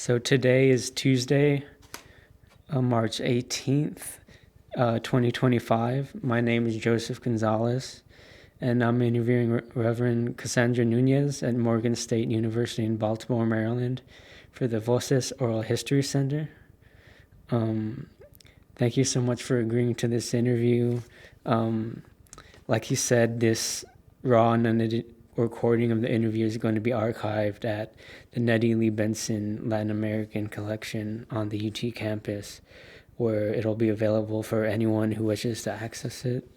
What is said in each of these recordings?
So today is Tuesday, March 18th, 2025. My name is Joseph Gonzalez, and I'm interviewing Reverend Cassandra Nuñez at Morgan State University in Baltimore, Maryland, for the Voces Oral History Center. Thank you so much for agreeing to this interview. Like he said, this raw and unedited recording of the interview is going to be archived at the Nettie Lee Benson Latin American Collection on the UT campus, where it'll be available for anyone who wishes to access it.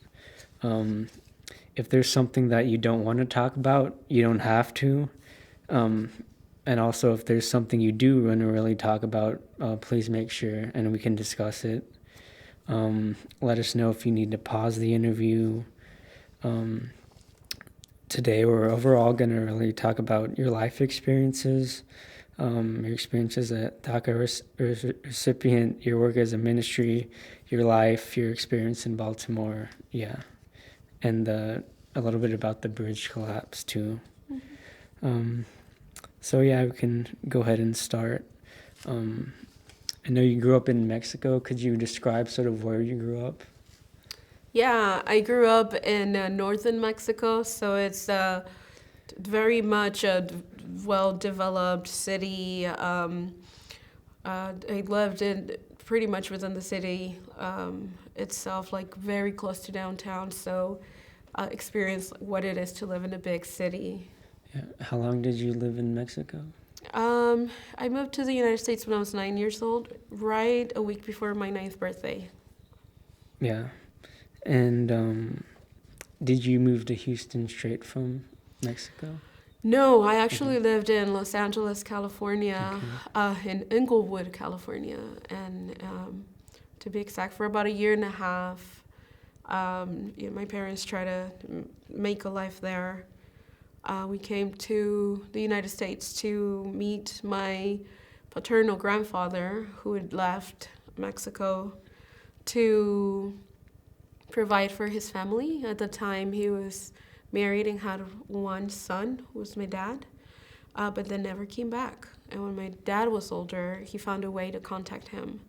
If there's something that you don't want to talk about, you don't have to. And also, if there's something you do want to really talk about, please make sure and we can discuss it. Let us know if you need to pause the interview. Today, we're overall going to really talk about your life experiences, your experiences as a DACA recipient, your work as a ministry, your life, your experience in Baltimore, and a little bit about the bridge collapse, too. So, we can go ahead and start. I know you grew up in Mexico. Could you describe sort of where you grew up? Yeah, I grew up in northern Mexico, so it's very much a well-developed city. I lived in pretty much within the city itself, like very close to downtown, so I experienced what it is to live in a big city. Yeah. How long did you live in Mexico? I moved to the United States when I was 9 years old, right a week before my 9th birthday. Yeah. And did you move to Houston straight from Mexico? No, I actually lived in Los Angeles, California, in Inglewood, California, and to be exact, for about a year and a half. My parents tried to make a life there. We came to the United States to meet my paternal grandfather, who had left Mexico to provide for his family. At the time, he was married and had one son, who was my dad, but then never came back. And when my dad was older, he found a way to contact him.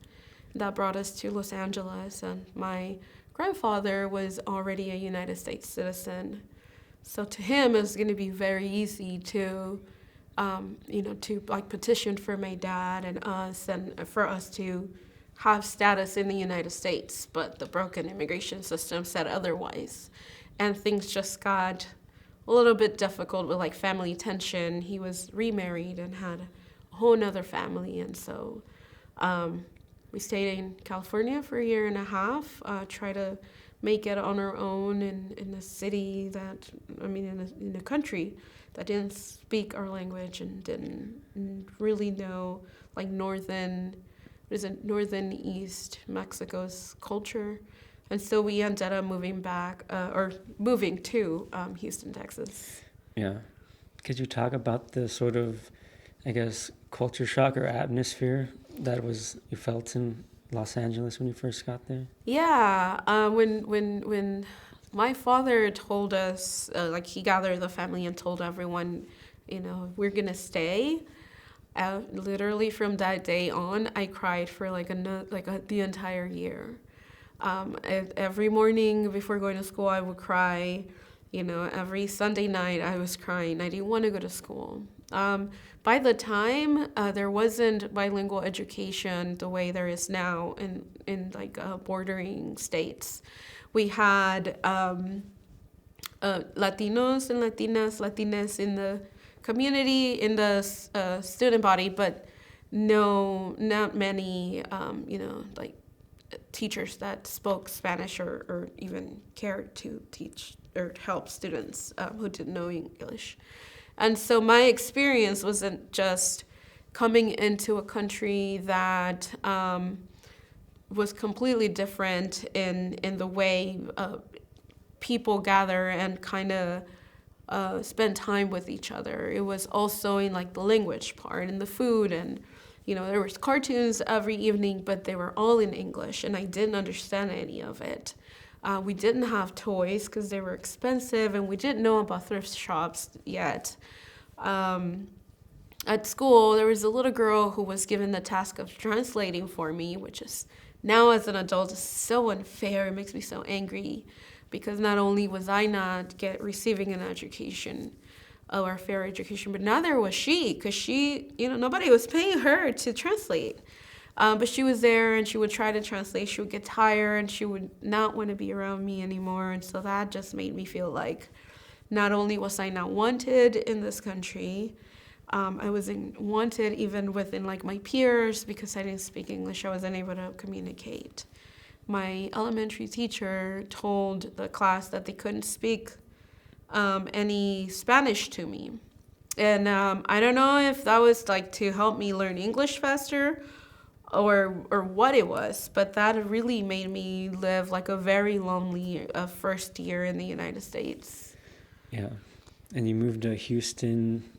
That brought us to Los Angeles, and my grandfather was already a United States citizen. So to him, it was going to be very easy to petition for my dad and us, and for us to have status in the United States, but the broken immigration system said otherwise. And things just got a little bit difficult with like family tension. He was remarried and had a whole nother family. And so we stayed in California for a year and a half, try to make it on our own in a city in a country that didn't speak our language and didn't really know like northern East Mexico's culture. And so we ended up moving to Houston, Texas. Yeah. Could you talk about the sort of, I guess, culture shock or atmosphere that you felt in Los Angeles when you first got there? Yeah. When my father told us, he gathered the family and told everyone, we're going to stay. Literally from that day on, I cried for the entire year. Every morning before going to school, I would cry. Every Sunday night, I was crying. I didn't want to go to school. By the time there wasn't bilingual education the way there is now in bordering states, we had Latinos and Latinas in the community, in the student body, but not many, teachers that spoke Spanish or even cared to teach or help students who didn't know English. And so my experience wasn't just coming into a country that was completely different in the way people gather and kind of spend time with each other. It was also in the language part and the food, and there was cartoons every evening, but they were all in English, and I didn't understand any of it. We didn't have toys because they were expensive, and we didn't know about thrift shops yet. at school, there was a little girl who was given the task of translating for me, which is now as an adult is so unfair. It makes me so angry because not only was I not receiving an education or a fair education, but neither was she, because she, nobody was paying her to translate. But she was there and she would try to translate. She would get tired and she would not want to be around me anymore. And so that just made me feel like not only was I not wanted in this country, I wasn't wanted even within like my peers because I didn't speak English. I wasn't able to communicate. My elementary teacher told the class that they couldn't speak any Spanish to me. And I don't know if that was like to help me learn English faster or what it was, but that really made me live like a very lonely first year in the United States. Yeah. And you moved to Houston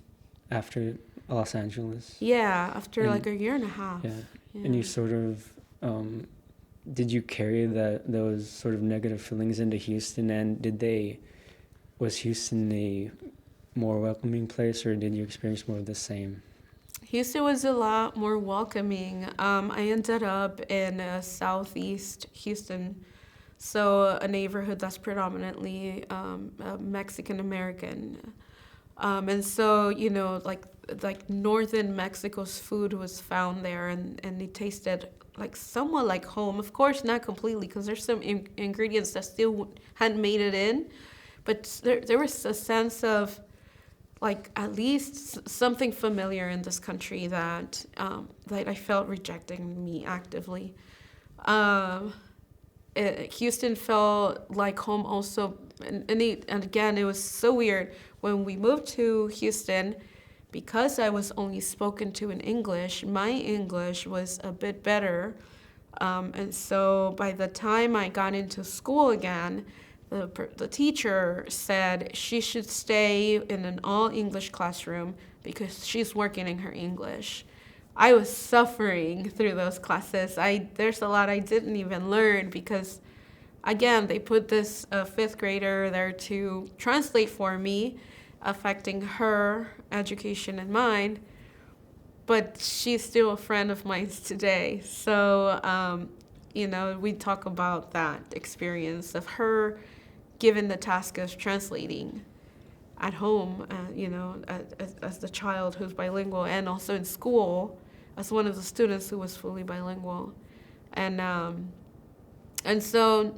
after Los Angeles? Yeah, after like a year and a half. Yeah. And you sort of, did you carry those sort of negative feelings into Houston, and was Houston a more welcoming place, or did you experience more of the same? Houston was a lot more welcoming. I ended up in southeast Houston, so a neighborhood that's predominantly Mexican American. And so, like northern Mexico's food was found there, and it tasted like somewhat like home. Of course, not completely, because there's some ingredients that still hadn't made it in, but there was a sense of like at least something familiar in this country that I felt rejecting me actively. Houston felt like home also, and again, it was so weird when we moved to Houston. Because I was only spoken to in English, my English was a bit better. And so by the time I got into school again, the teacher said she should stay in an all-English classroom because she's working in her English. I was suffering through those classes. There's a lot I didn't even learn because, again, they put this fifth grader there to translate for me, affecting her education and mine, but she's still a friend of mine today. So, we talk about that experience of her given the task of translating at home, as the child who's bilingual, and also in school as one of the students who was fully bilingual. And so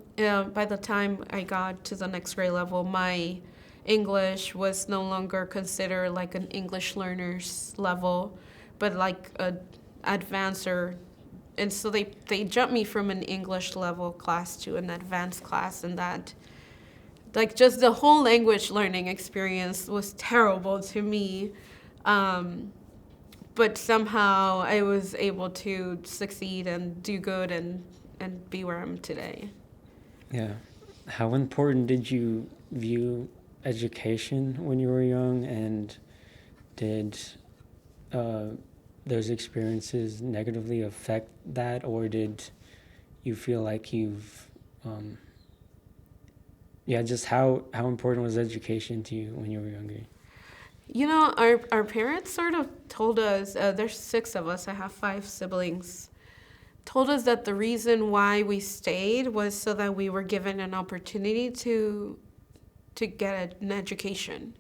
by the time I got to the next grade level, my English was no longer considered like an English learner's level, but like a advancer. And so they jumped me from an English level class to an advanced class, and that like just the whole language learning experience was terrible to me. But somehow I was able to succeed and do good and be where I'm today. Yeah. How important did you view education when you were young, and did those experiences negatively affect that, or did you feel like you've just how important was education to you when you were younger? Our parents sort of told us, there's 6 of us, I have 5 siblings, told us that the reason why we stayed was so that we were given an opportunity to get an education.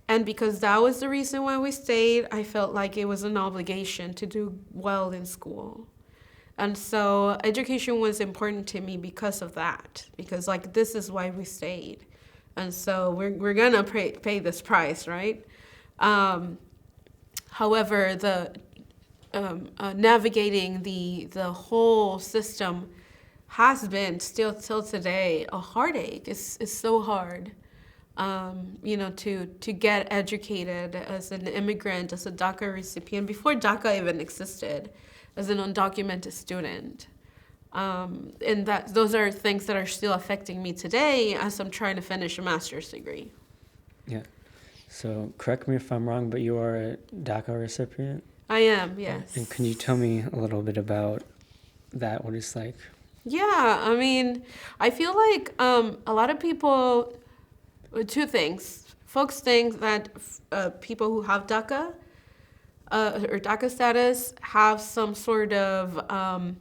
And because that was the reason why we stayed, I felt like it was an obligation to do well in school. And so education was important to me because of that, because like this is why we stayed. And so we're gonna pay this price, right? However, the navigating the whole system has been still till today a heartache. It's so hard, to get educated as an immigrant, as a DACA recipient, before DACA even existed, as an undocumented student. And those are things that are still affecting me today as I'm trying to finish a master's degree. Yeah. So correct me if I'm wrong, but you are a DACA recipient? I am, yes. And can you tell me a little bit about that, what it's like? Yeah, I mean, I feel like a lot of people, 2 things. Folks think that people who have DACA or DACA status have some sort of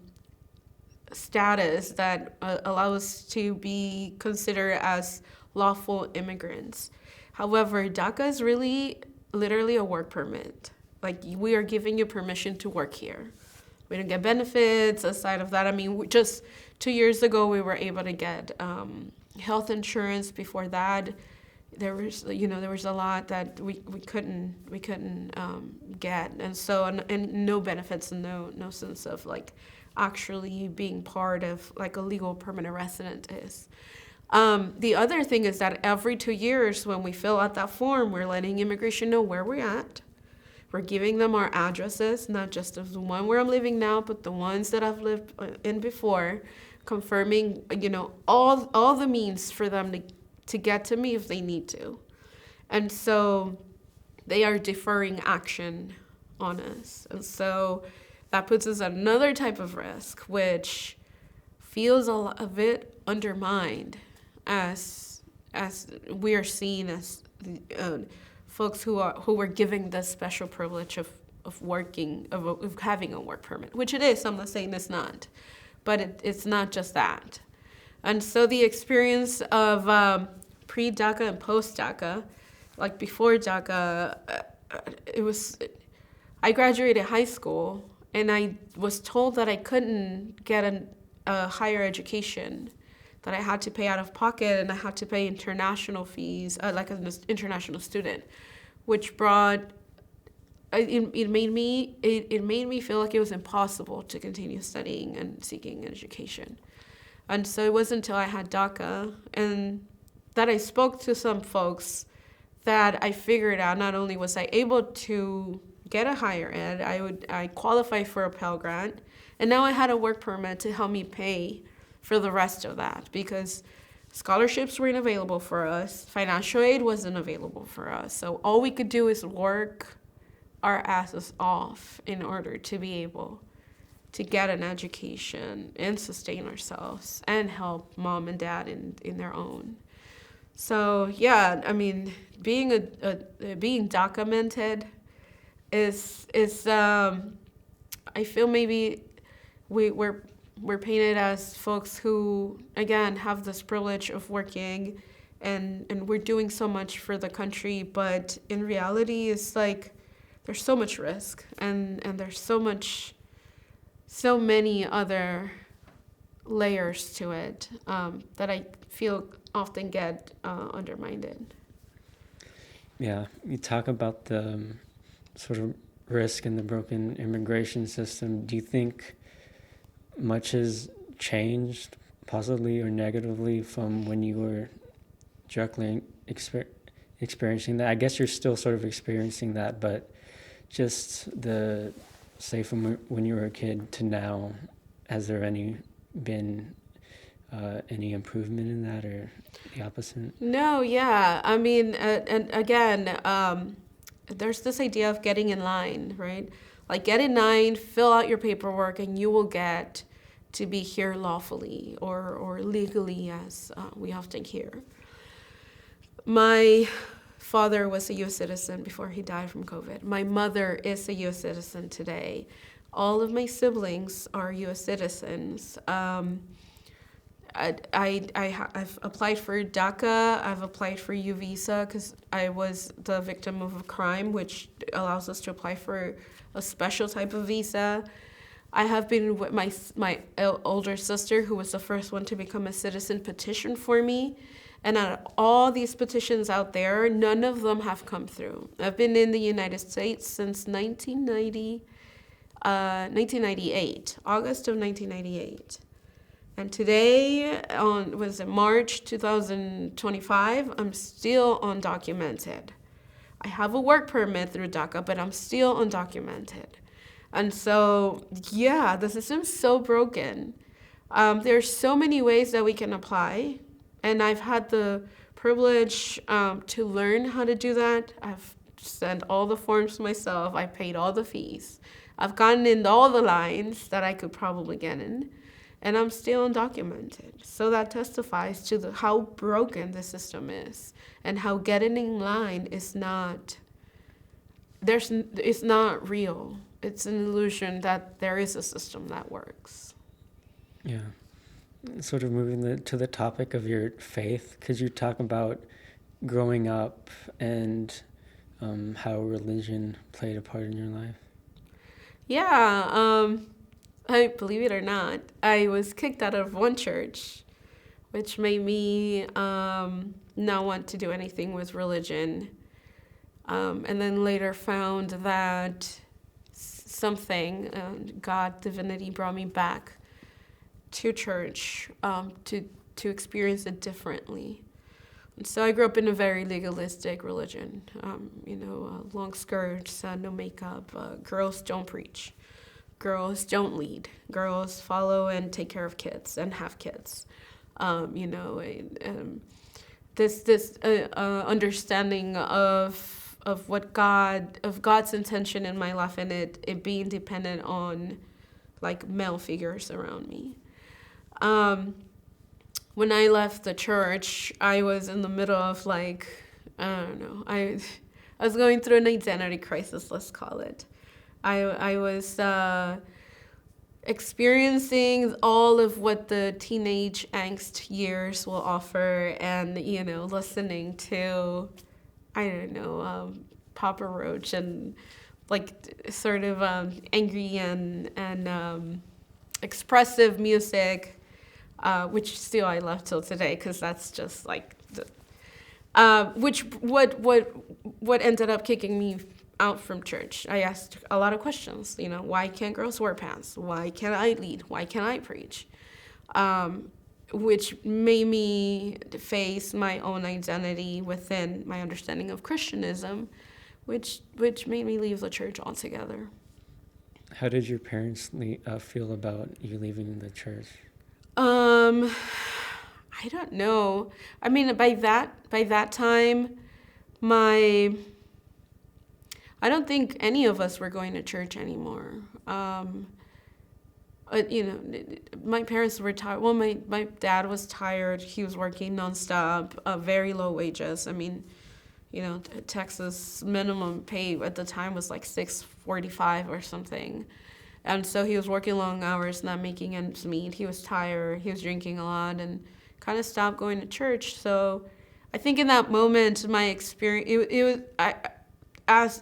status that allow us to be considered as lawful immigrants. However, DACA is really literally a work permit. Like, we are giving you permission to work here. We don't get benefits aside of that. I mean, just 2 years ago, we were able to get health insurance. Before that, there was a lot that we couldn't get, and so and no benefits and no sense of like actually being part of like a legal permanent resident is. The other thing is that every 2 years when we fill out that form, we're letting immigration know where we're at. We're giving them our addresses, not just of the one where I'm living now, but the ones that I've lived in before, confirming, all the means for them to get to me if they need to. And so they are deferring action on us. And so that puts us at another type of risk, which feels a bit undermined as we are seen as folks who were given this special privilege of working, of having a work permit, which it is. I'm not saying it's not, but it's not just that. And so the experience of pre-DACA and post-DACA, like before DACA, I graduated high school and I was told that I couldn't get a higher education, that I had to pay out of pocket and I had to pay international fees, like an international student, which brought, it made me feel like it was impossible to continue studying and seeking education. And so it wasn't until I had DACA and that I spoke to some folks that I figured out not only was I able to get a higher ed, I qualified for a Pell Grant, and now I had a work permit to help me pay for the rest of that, because scholarships weren't available for us, financial aid wasn't available for us, so all we could do is work our asses off in order to be able to get an education and sustain ourselves and help mom and dad in their own. So yeah, I mean, being documented is I feel maybe we're painted as folks who, again, have this privilege of working and we're doing so much for the country, but in reality it's like there's so much risk and there's so many other layers to it that I feel often get undermined. Yeah, you talk about the sort of risk in the broken immigration system. Do you think much has changed, positively or negatively, from when you were directly experiencing that? I guess you're still sort of experiencing that, but just say from when you were a kid to now, has there been any improvement in that, or the opposite? No, yeah. I mean, and again, there's this idea of getting in line, right? Like, get in line, fill out your paperwork, and you will get to be here lawfully or legally, as we often hear. My father was a U.S. citizen before he died from COVID. My mother is a U.S. citizen today. All of my siblings are U.S. citizens. I've applied for DACA. I've applied for U visa because I was the victim of a crime, which allows us to apply for a special type of visa. I have been with my older sister, who was the first one to become a citizen, petition for me. And out of all these petitions out there, none of them have come through. I've been in the United States since 1998, August of 1998. And today, was it March 2025, I'm still undocumented. I have a work permit through DACA, but I'm still undocumented. And so, yeah, the system's so broken. There's so many ways that we can apply. And I've had the privilege to learn how to do that. I've sent all the forms myself. I paid all the fees. I've gotten in all the lines that I could probably get in. And I'm still undocumented. So that testifies to how broken the system is and how getting in line is not it's not real. It's an illusion that there is a system that works. Yeah. Sort of moving to the topic of your faith, could you talk about growing up and how religion played a part in your life? Yeah, I believe it or not, I was kicked out of one church, which made me not want to do anything with religion. And then later found that something, God, divinity, brought me back to church to experience it differently. And so I grew up in a very legalistic religion. Long skirts, no makeup, girls don't preach, girls don't lead, girls follow and take care of kids and have kids. This understanding of God's intention in my life, and it being dependent on like male figures around me. When I left the church, I was in the middle of I don't know, I was going through an identity crisis, let's call it. I was experiencing all of what the teenage angst years will offer, and listening to, I don't know, Papa Roach and sort of angry and expressive music, which still I love till today, because that's just what ended up kicking me out from church. I asked a lot of questions. Why can't girls wear pants? Why can't I lead? Why can't I preach? Which made me face my own identity within my understanding of Christianism, which made me leave the church altogether. How did your parents feel about you leaving the church? I don't know. I mean, by that time, I don't think any of us were going to church anymore. My parents were tired. Well, my dad was tired. He was working nonstop, very low wages. I mean, Texas minimum pay at the time was like $6.45 or something. And so he was working long hours, not making ends meet. He was tired. He was drinking a lot and kind of stopped going to church. So I think in that moment, my experience, it was,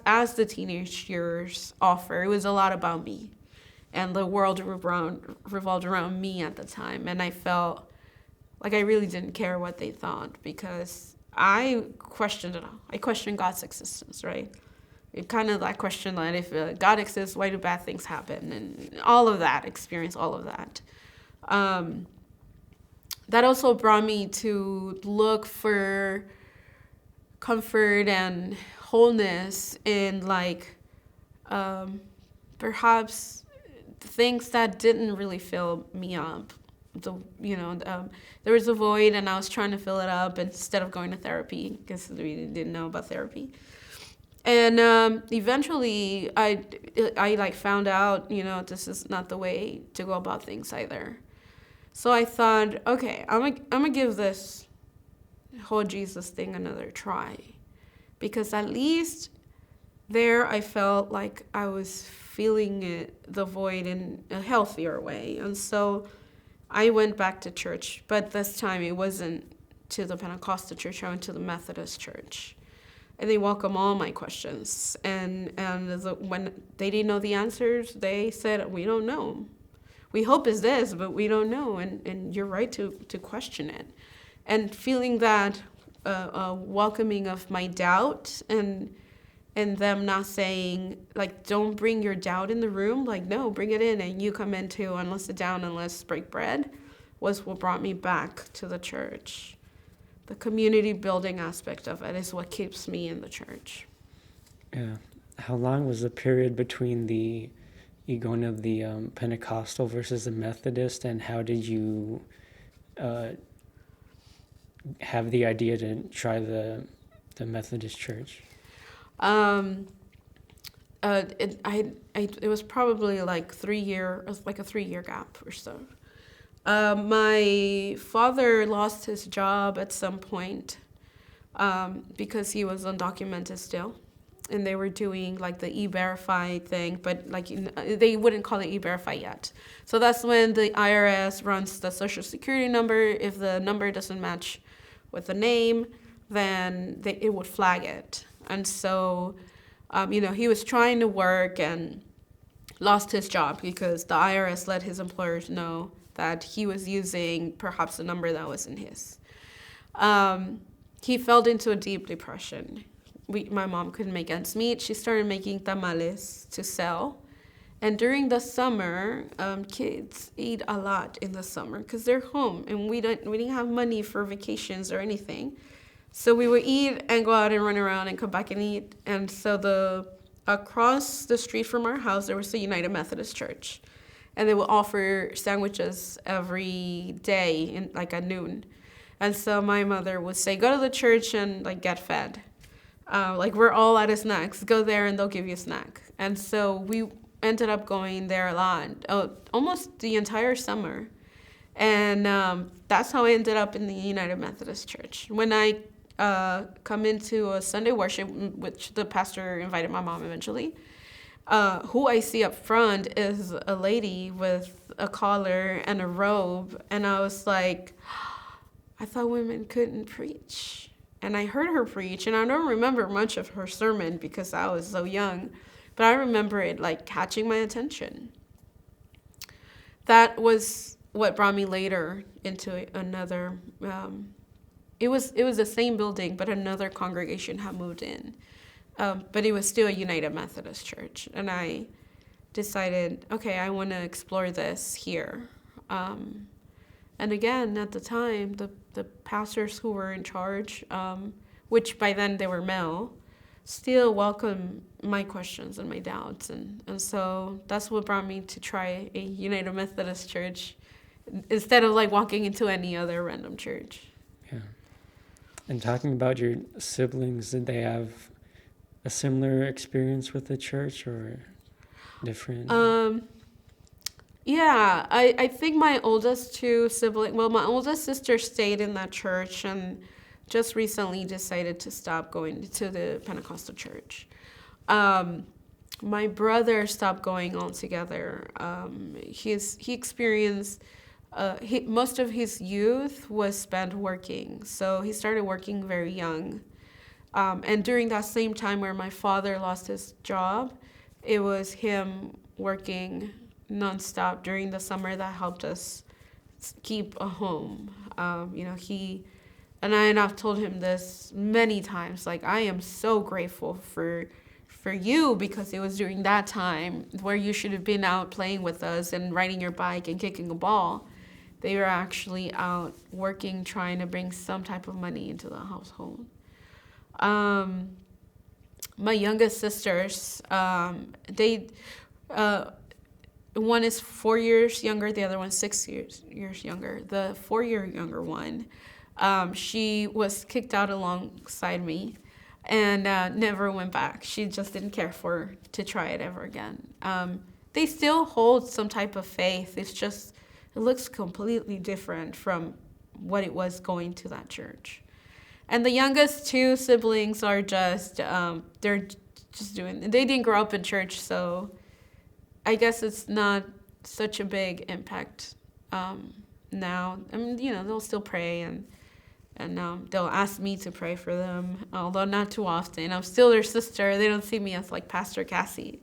as the teenage years offer, it was a lot about me. And the world revolved around me at the time. And I felt like I really didn't care what they thought, because I questioned it all. I questioned God's existence, right? It kind of that question that if God exists, why do bad things happen? And all of that, experience all of that. That also brought me to look for comfort and wholeness in perhaps things that didn't really fill me up. There was a void, and I was trying to fill it up instead of going to therapy, because we didn't know about therapy. And eventually, I found out, this is not the way to go about things either. So I thought, okay, I'm gonna give this whole Jesus thing another try, because at least there I felt like I was feeling the void in a healthier way. And so I went back to church, but this time it wasn't to the Pentecostal church. I went to the Methodist church. And they welcome all my questions. And when they didn't know the answers, they said, we don't know. We hope it's this, but we don't know. And you're right to question it. And feeling that welcoming of my doubt, and them not saying, don't bring your doubt in the room. No, bring it in, and you come in too, and let's sit down and let's break bread, was what brought me back to the church. The community building aspect of it is what keeps me in the church. Yeah. How long was the period between you going of the Pentecostal versus the Methodist, and how did you have the idea to try the Methodist church? It was probably a 3-year gap or so. My father lost his job at some point because he was undocumented still, and they were doing like the e-verify thing, but like they wouldn't call it e-verify yet. So that's when the IRS runs the social security number. If the number doesn't match with the name, then it would flag it. And so, he was trying to work and lost his job because the IRS let his employers know that he was using perhaps a number that wasn't his. He fell into a deep depression. My mom couldn't make ends meet. She started making tamales to sell. And during the summer, kids eat a lot in the summer because they're home and we didn't have money for vacations or anything. So we would eat and go out and run around and come back and eat. And so across the street from our house, there was the United Methodist Church. And they would offer sandwiches every day at noon. And so my mother would say, go to the church and get fed. We're all out of snacks. Go there and they'll give you a snack. And so we ended up going there a lot, almost the entire summer. And that's how I ended up in the United Methodist Church. When I come into a Sunday worship, which the pastor invited my mom eventually, who I see up front is a lady with a collar and a robe. And I was like, I thought women couldn't preach. And I heard her preach, and I don't remember much of her sermon because I was so young, but I remember it catching my attention. That was what brought me later into another, it was the same building, but another congregation had moved in. But it was still a United Methodist Church. And I decided, okay, I want to explore this here. And again, at the time, the pastors who were in charge, which by then they were male, still welcomed my questions and my doubts. And so that's what brought me to try a United Methodist Church instead of walking into any other random church. Yeah. And talking about your siblings, did they have a similar experience with the church or different? Yeah, I think my oldest two siblings, my oldest sister stayed in that church and just recently decided to stop going to the Pentecostal church. My brother stopped going altogether. He experienced, most of his youth was spent working. So he started working very young. And during that same time where my father lost his job, it was him working nonstop during the summer that helped us keep a home. He and I've told him this many times. I am so grateful for you because it was during that time where you should have been out playing with us and riding your bike and kicking a ball. They were actually out working, trying to bring some type of money into the household. My youngest sisters, one is 4 years younger, the other one's 6 years younger. The 4-year younger one, she was kicked out alongside me and never went back. She just didn't care to try it ever again. They still hold some type of faith. It's just, it looks completely different from what it was going to that church. And the youngest two siblings are just, they're just they didn't grow up in church, so I guess it's not such a big impact now. I mean, they'll still pray and they'll ask me to pray for them, although not too often. I'm still their sister. They don't see me as Pastor Cassie.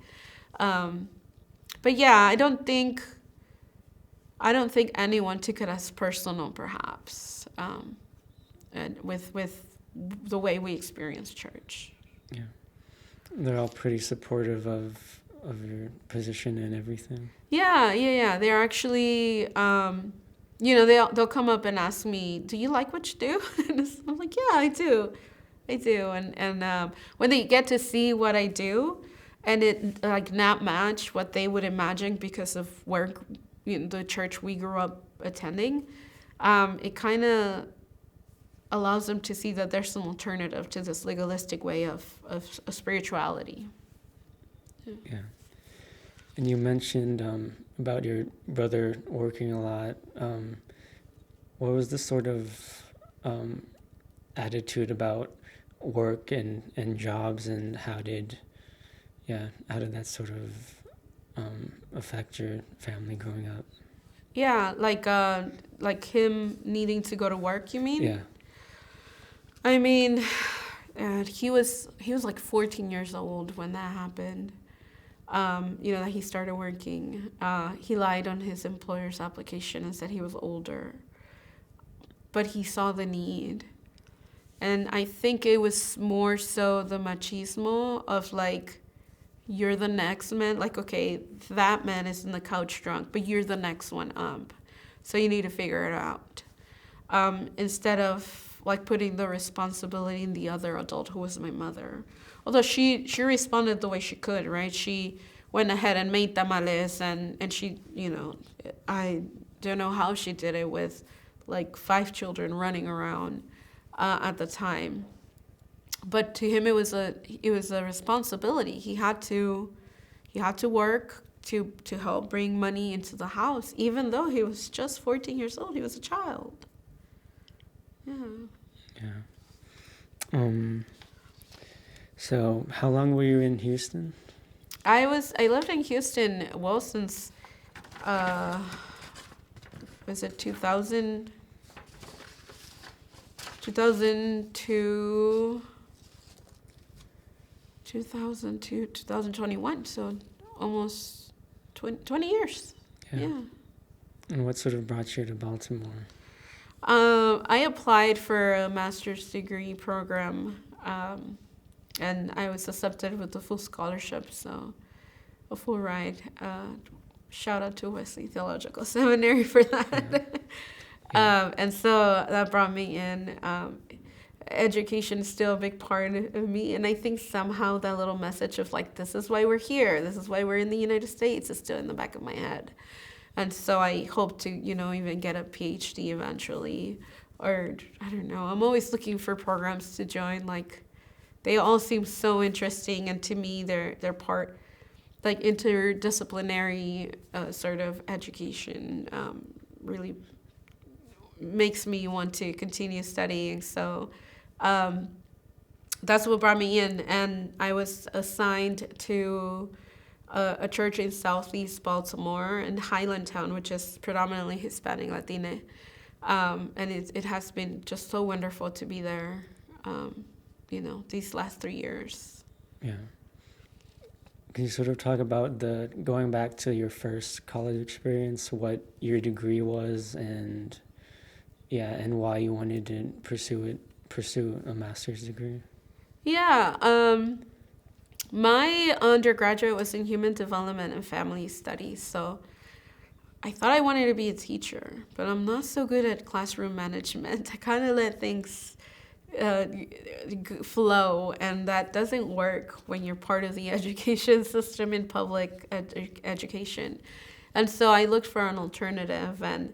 But yeah, I don't think anyone took it as personal, perhaps, and with the way we experience church. Yeah, they're all pretty supportive of your position and everything. Yeah. They're actually, they'll come up and ask me, "Do you like what you do?" And I'm like, "Yeah, I do." And when they get to see what I do, and it not match what they would imagine because of where the church we grew up attending, it kind of allows them to see that there's some alternative to this legalistic way of spirituality. Yeah. And you mentioned about your brother working a lot. What was the sort of attitude about work and jobs, and how did that sort of affect your family growing up? Yeah, like him needing to go to work, you mean? Yeah. I mean, he was like 14 years old when that happened. That he started working. He lied on his employer's application and said he was older, but he saw the need. And I think it was more so the machismo of like, you're the next man. Like, okay, that man is in the couch drunk, but you're the next one up. So you need to figure it out. Instead of like putting the responsibility in the other adult, who was my mother. Although she responded the way she could, right? She went ahead and made tamales, and she, I don't know how she did it with like 5 children running around at the time. But to him, it was a responsibility. He had to work to help bring money into the house, even though he was just 14 years old. He was a child. Yeah. Yeah. So how long were you in Houston? I lived in Houston, well, since was it 2002, 2021, so almost 20 years. Yeah. And what sort of brought you to Baltimore? I applied for a master's degree program, and I was accepted with a full scholarship, so a full ride. Shout out to Wesley Theological Seminary for that. And so that brought me in. Education is still a big part of me, and I think somehow that little message of like, this is why we're here, this is why we're in the United States, is still in the back of my head. And so I hope to, even get a PhD eventually, or I don't know. I'm always looking for programs to join. Like, they all seem so interesting, and to me, they're part, like, interdisciplinary sort of education. Really makes me want to continue studying. So that's what brought me in, and I was assigned to a church in Southeast Baltimore in Highlandtown, which is predominantly Hispanic Latina, and it has been just so wonderful to be there, these last 3 years. Yeah. Can you sort of talk about going back to your first college experience, what your degree was, and why you wanted to pursue a master's degree? Yeah. My undergraduate was in human development and family studies, so I thought I wanted to be a teacher, but I'm not so good at classroom management. I kind of let things flow, and that doesn't work when you're part of the education system in public education. And so I looked for an alternative, and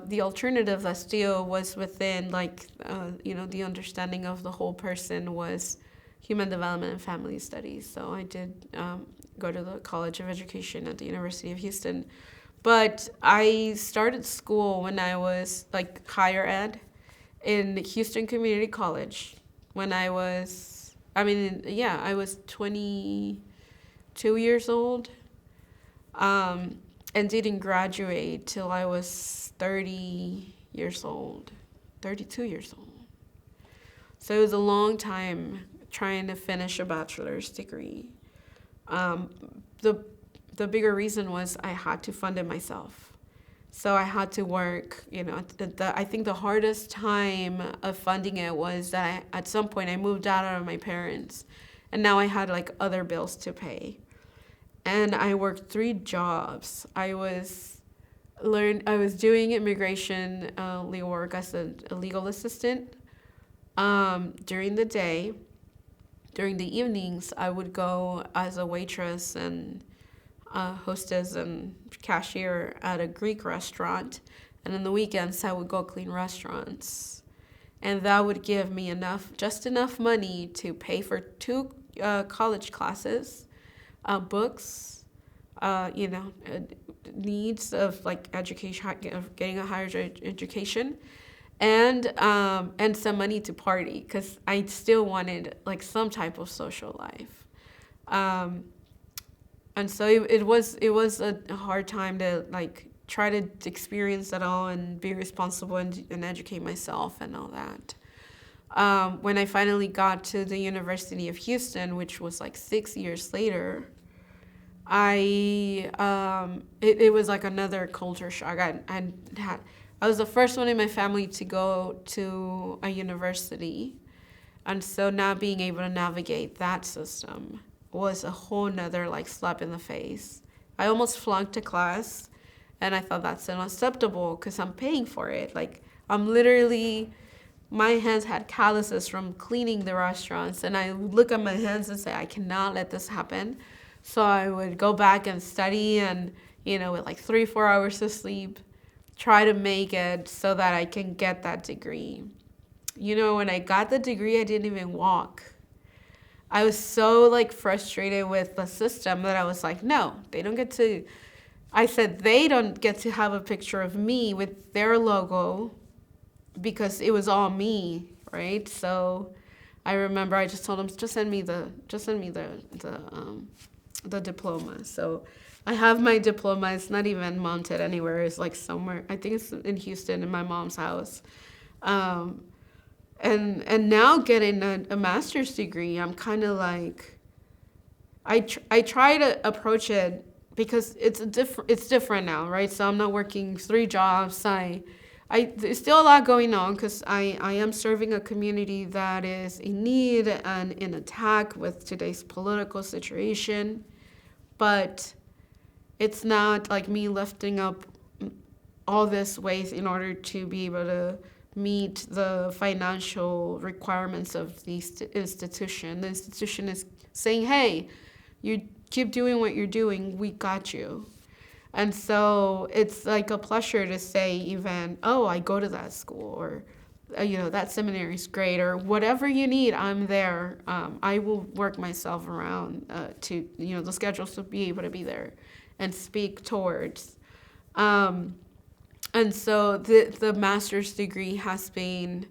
the alternative that still was within, the understanding of the whole person was human development and family studies. So I did go to the College of Education at the University of Houston. But I started school when I was, higher ed in Houston Community College when I was 22 years old, and didn't graduate till I was 32 years old. So it was a long time trying to finish a bachelor's degree. The bigger reason was I had to fund it myself. So I had to work, I think the hardest time of funding it was that at some point I moved out of my parents, and now I had other bills to pay. And I worked 3 jobs. I was doing immigration legal work as a legal assistant during the day. During the evenings, I would go as a waitress and hostess and cashier at a Greek restaurant, and on the weekends I would go clean restaurants, and that would give me just enough money to pay for 2 college classes, books, needs of education, of getting a higher education, and some money to party because I still wanted like some type of social life. Um, and so it was a hard time to like try to experience it all and be responsible and educate myself and all that. When I finally got to the University of Houston, which was like 6 years later, it was like another culture shock. I was the first one in my family to go to a university, and so now being able to navigate that system was a whole nother like slap in the face. I almost flunked a class, and I thought that's unacceptable because I'm paying for it. Like I'm literally, my hands had calluses from cleaning the restaurants, and I would look at my hands and say, I cannot let this happen. So I would go back and study, and with like 3-4 hours of sleep, try to make it so that I can get that degree. When I got the degree, I didn't even walk. I was so like frustrated with the system that I was like, no, they don't get to. I said they don't get to have a picture of me with their logo because it was all me, right? So I remember I just told them, just send me the diploma. So I have my diploma. It's not even mounted anywhere. It's like somewhere. I think it's in Houston in my mom's house. And now getting a master's degree, I'm kind of like, I try to approach it because it's different now, right? So I'm not working 3 jobs. There's still a lot going on because I am serving a community that is in need and in attack with today's political situation. But it's not like me lifting up all this weight in order to be able to meet the financial requirements of the institution. The institution is saying, hey, you keep doing what you're doing, we got you. And so it's like a pleasure to say even, oh, I go to that school, or that seminary is great, or whatever you need, I'm there. I will work myself around to the schedules to be able to be there and speak towards. And so the master's degree has been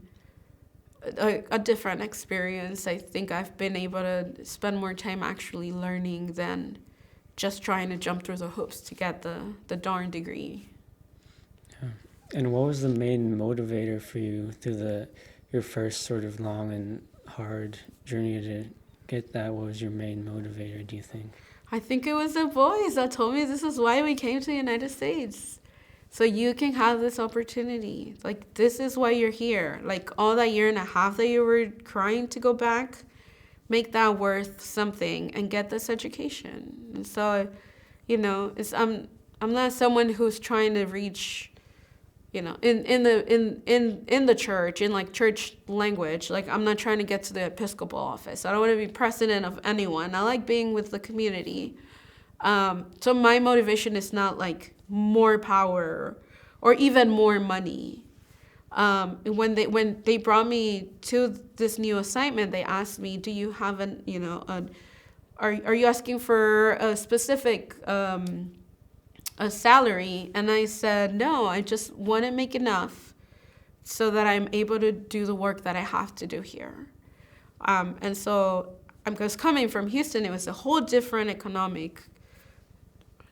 a different experience. I think I've been able to spend more time actually learning than just trying to jump through the hoops to get the darn degree. Yeah. And what was the main motivator for you through your first sort of long and hard journey to get that? What was your main motivator, do you think? I think it was the boys that told me this is why we came to the United States. So you can have this opportunity. Like, this is why you're here. Like, all that year and a half that you were crying to go back, make that worth something and get this education. And so, I'm not someone who's trying to reach, in the church, in like church language. Like, I'm not trying to get to the Episcopal office. I don't want to be president of anyone. I like being with the community. So my motivation is not like more power or even more money. When they brought me to this new assignment, they asked me, do you have are you asking for a specific a salary? And I said, no, I just want to make enough so that I'm able to do the work that I have to do here. And so I was coming from Houston. It was a whole different economic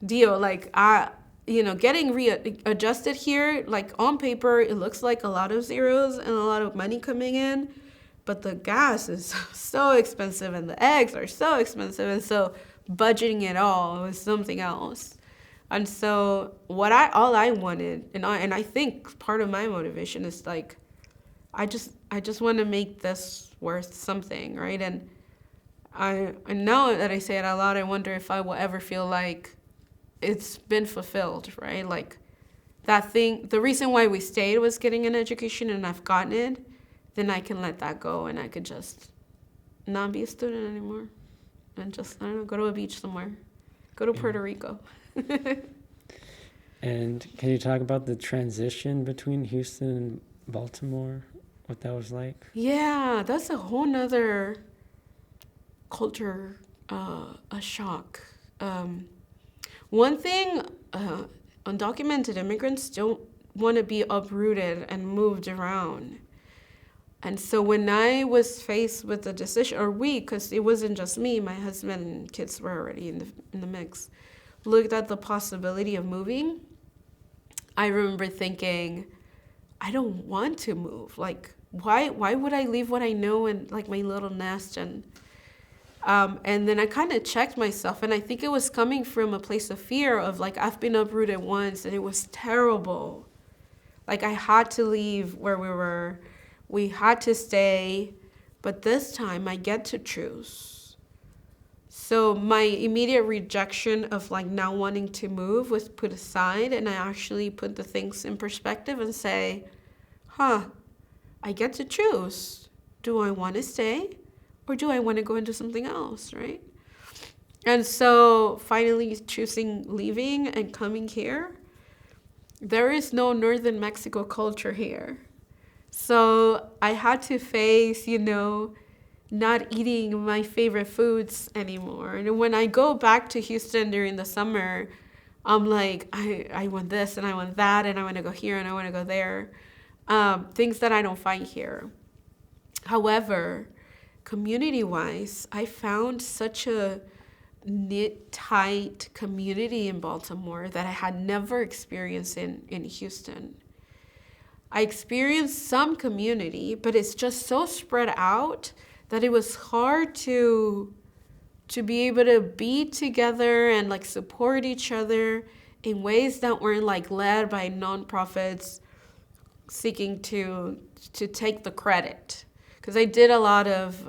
deal. Like, getting readjusted here, like on paper, it looks like a lot of zeros and a lot of money coming in, but the gas is so expensive and the eggs are so expensive, and so budgeting it all was something else. And so all I wanted, and I think part of my motivation is like, I just want to make this worth something, right? And I know that I say it a lot. I wonder if I will ever feel like it's been fulfilled, right? Like, that thing, the reason why we stayed was getting an education, and I've gotten it, then I can let that go, and I could just not be a student anymore and just, I don't know, go to a beach somewhere, go to Puerto Rico. And can you talk about the transition between Houston and Baltimore, what that was like? Yeah, that's a whole nother culture, a shock. One thing, undocumented immigrants want to be uprooted and moved around. And so when I was faced with the decision, or we, because it wasn't just me, my husband and kids were already in the mix, looked at the possibility of moving, I remember thinking, I don't want to move. Like, why would I leave what I know and like my little nest? And then I kind of checked myself, and I think it was coming from a place of fear of like, I've been uprooted once and it was terrible. Like, I had to leave where we were. We had to stay, but this time I get to choose. So my immediate rejection of like not wanting to move was put aside, and I actually put the things in perspective and say, I get to choose. Do I want to stay, or do I want to go into something else, right? And so finally choosing leaving and coming here, there is no northern Mexico culture here. So I had to face, not eating my favorite foods anymore. And when I go back to Houston during the summer, I'm like, I want this and I want that and I want to go here and I want to go there. Things that I don't find here. However, community-wise, I found such a knit, tight community in Baltimore that I had never experienced in Houston. I experienced some community, but it's just so spread out that it was hard to be able to be together and like support each other in ways that weren't like led by nonprofits seeking to take the credit. Because I did a lot of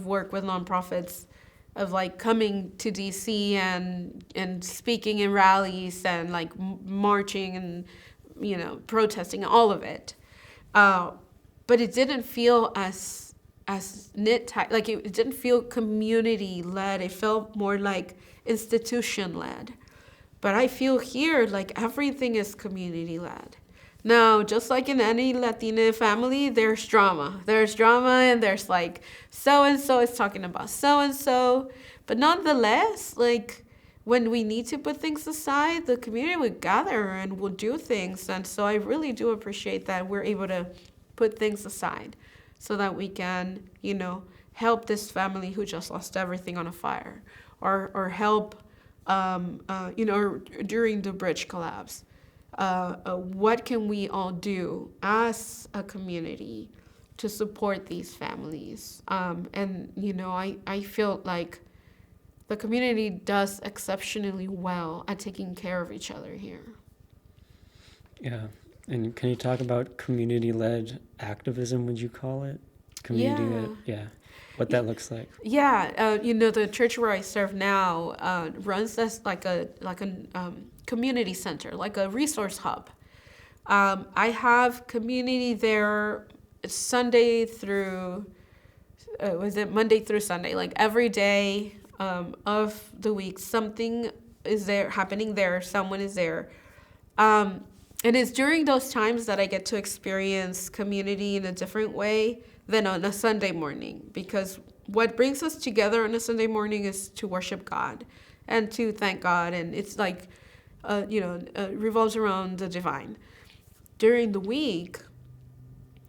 work with nonprofits of like coming to DC and speaking in rallies and like marching and protesting, all of it. But it didn't feel as knit tight, like it didn't feel community led. It felt more like institution led. But I feel here like everything is community led. Now, just like in any Latina family, there's drama. There's drama and there's like so-and-so is talking about so-and-so. But nonetheless, like when we need to put things aside, the community would gather and will do things. And so I really do appreciate that we're able to put things aside so that we can, help this family who just lost everything on a fire, or help, during the bridge collapse. What can we all do as a community to support these families? I feel like the community does exceptionally well at taking care of each other here. Yeah. And can you talk about community-led activism, would you call it? Community-led, yeah. What that looks like. Yeah, the church where I serve now runs as like a community center, like a resource hub. I have community there Monday through Sunday, like every day of the week, something is there happening there, someone is there. And it's during those times that I get to experience community in a different way than on a Sunday morning, because what brings us together on a Sunday morning is to worship God and to thank God, and it's like, revolves around the divine. During the week,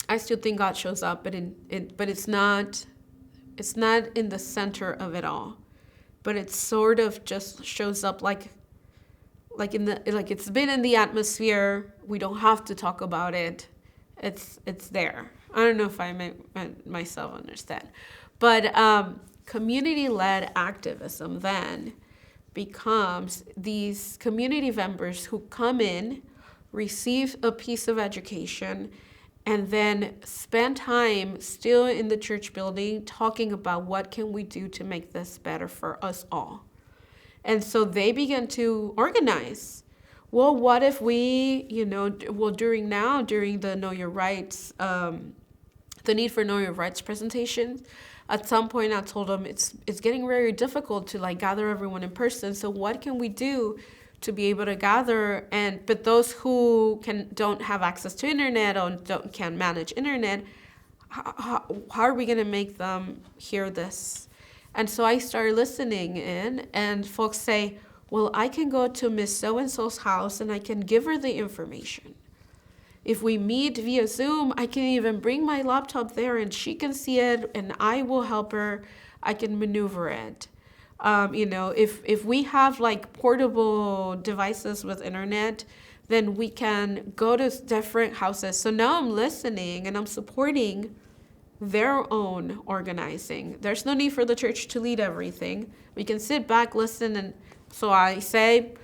I still think God shows up, but it's not in the center of it all, but it sort of just shows up like it's been in the atmosphere. We don't have to talk about it. It's there. I don't know if I make myself understand, but community-led activism then becomes these community members who come in, receive a piece of education, and then spend time still in the church building talking about what can we do to make this better for us all. And so they begin to organize. Well, what if we, during the Know Your Rights, the need for Know Your Rights presentations, at some point I told them it's getting very difficult to like gather everyone in person. So what can we do to be able to gather? But those who don't have access to internet or can't manage internet, how are we going to make them hear this? And so I started listening in, and folks say, well, I can go to Miss So-and-so's house and I can give her the information. If we meet via Zoom, I can even bring my laptop there and she can see it and I will help her. I can maneuver it. If we have like portable devices with internet, then we can go to different houses. So now I'm listening and I'm supporting their own organizing. There's no need for the church to lead everything. We can sit back, listen, and so I say,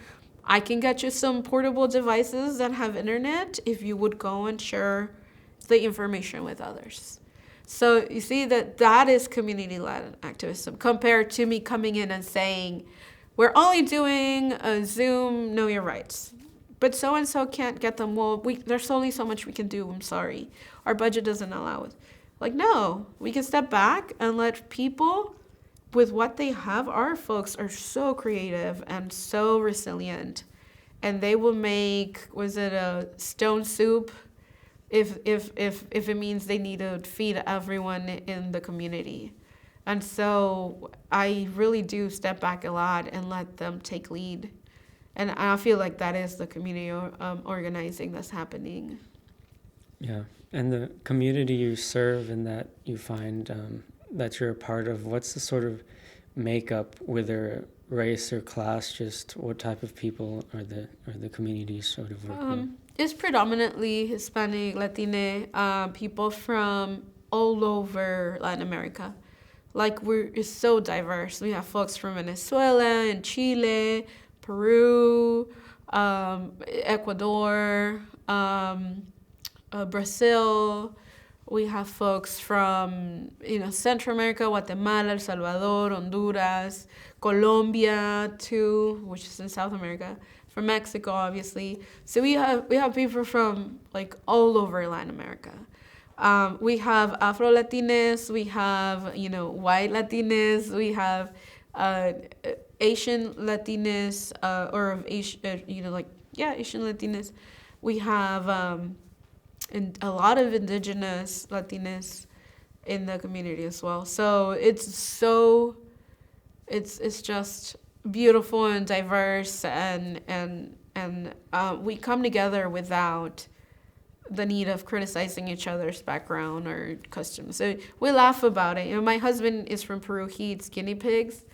I can get you some portable devices that have internet if you would go and share the information with others. So you see that is community-led activism compared to me coming in and saying, we're only doing a Zoom, know your rights. But so-and-so can't get them. Well, there's only so much we can do. I'm sorry. Our budget doesn't allow it. Like, no, we can step back and let people with what they have. Our folks are so creative and so resilient, and they will make, was it a stone soup? If it means they need to feed everyone in the community. And so I really do step back a lot and let them take lead. And I feel like that is the community organizing that's happening. Yeah, and the community you serve and that you find that you're a part of, what's the sort of makeup, whether race or class, just what type of people are the communities sort of work with? It's predominantly Hispanic, Latina, people from all over Latin America. Like it's so diverse. We have folks from Venezuela and Chile, Peru, Ecuador, Brazil. We have folks from Central America, Guatemala, El Salvador, Honduras, Colombia too, which is in South America. From Mexico, obviously. So we have people from like all over Latin America. We have Afro Latines, we have white Latines, we have Asian Latines, or Asian, Asian Latines. We have and a lot of indigenous Latines in the community as well. So it's just beautiful and diverse, and we come together without the need of criticizing each other's background or customs. So we laugh about it. My husband is from Peru. He eats guinea pigs.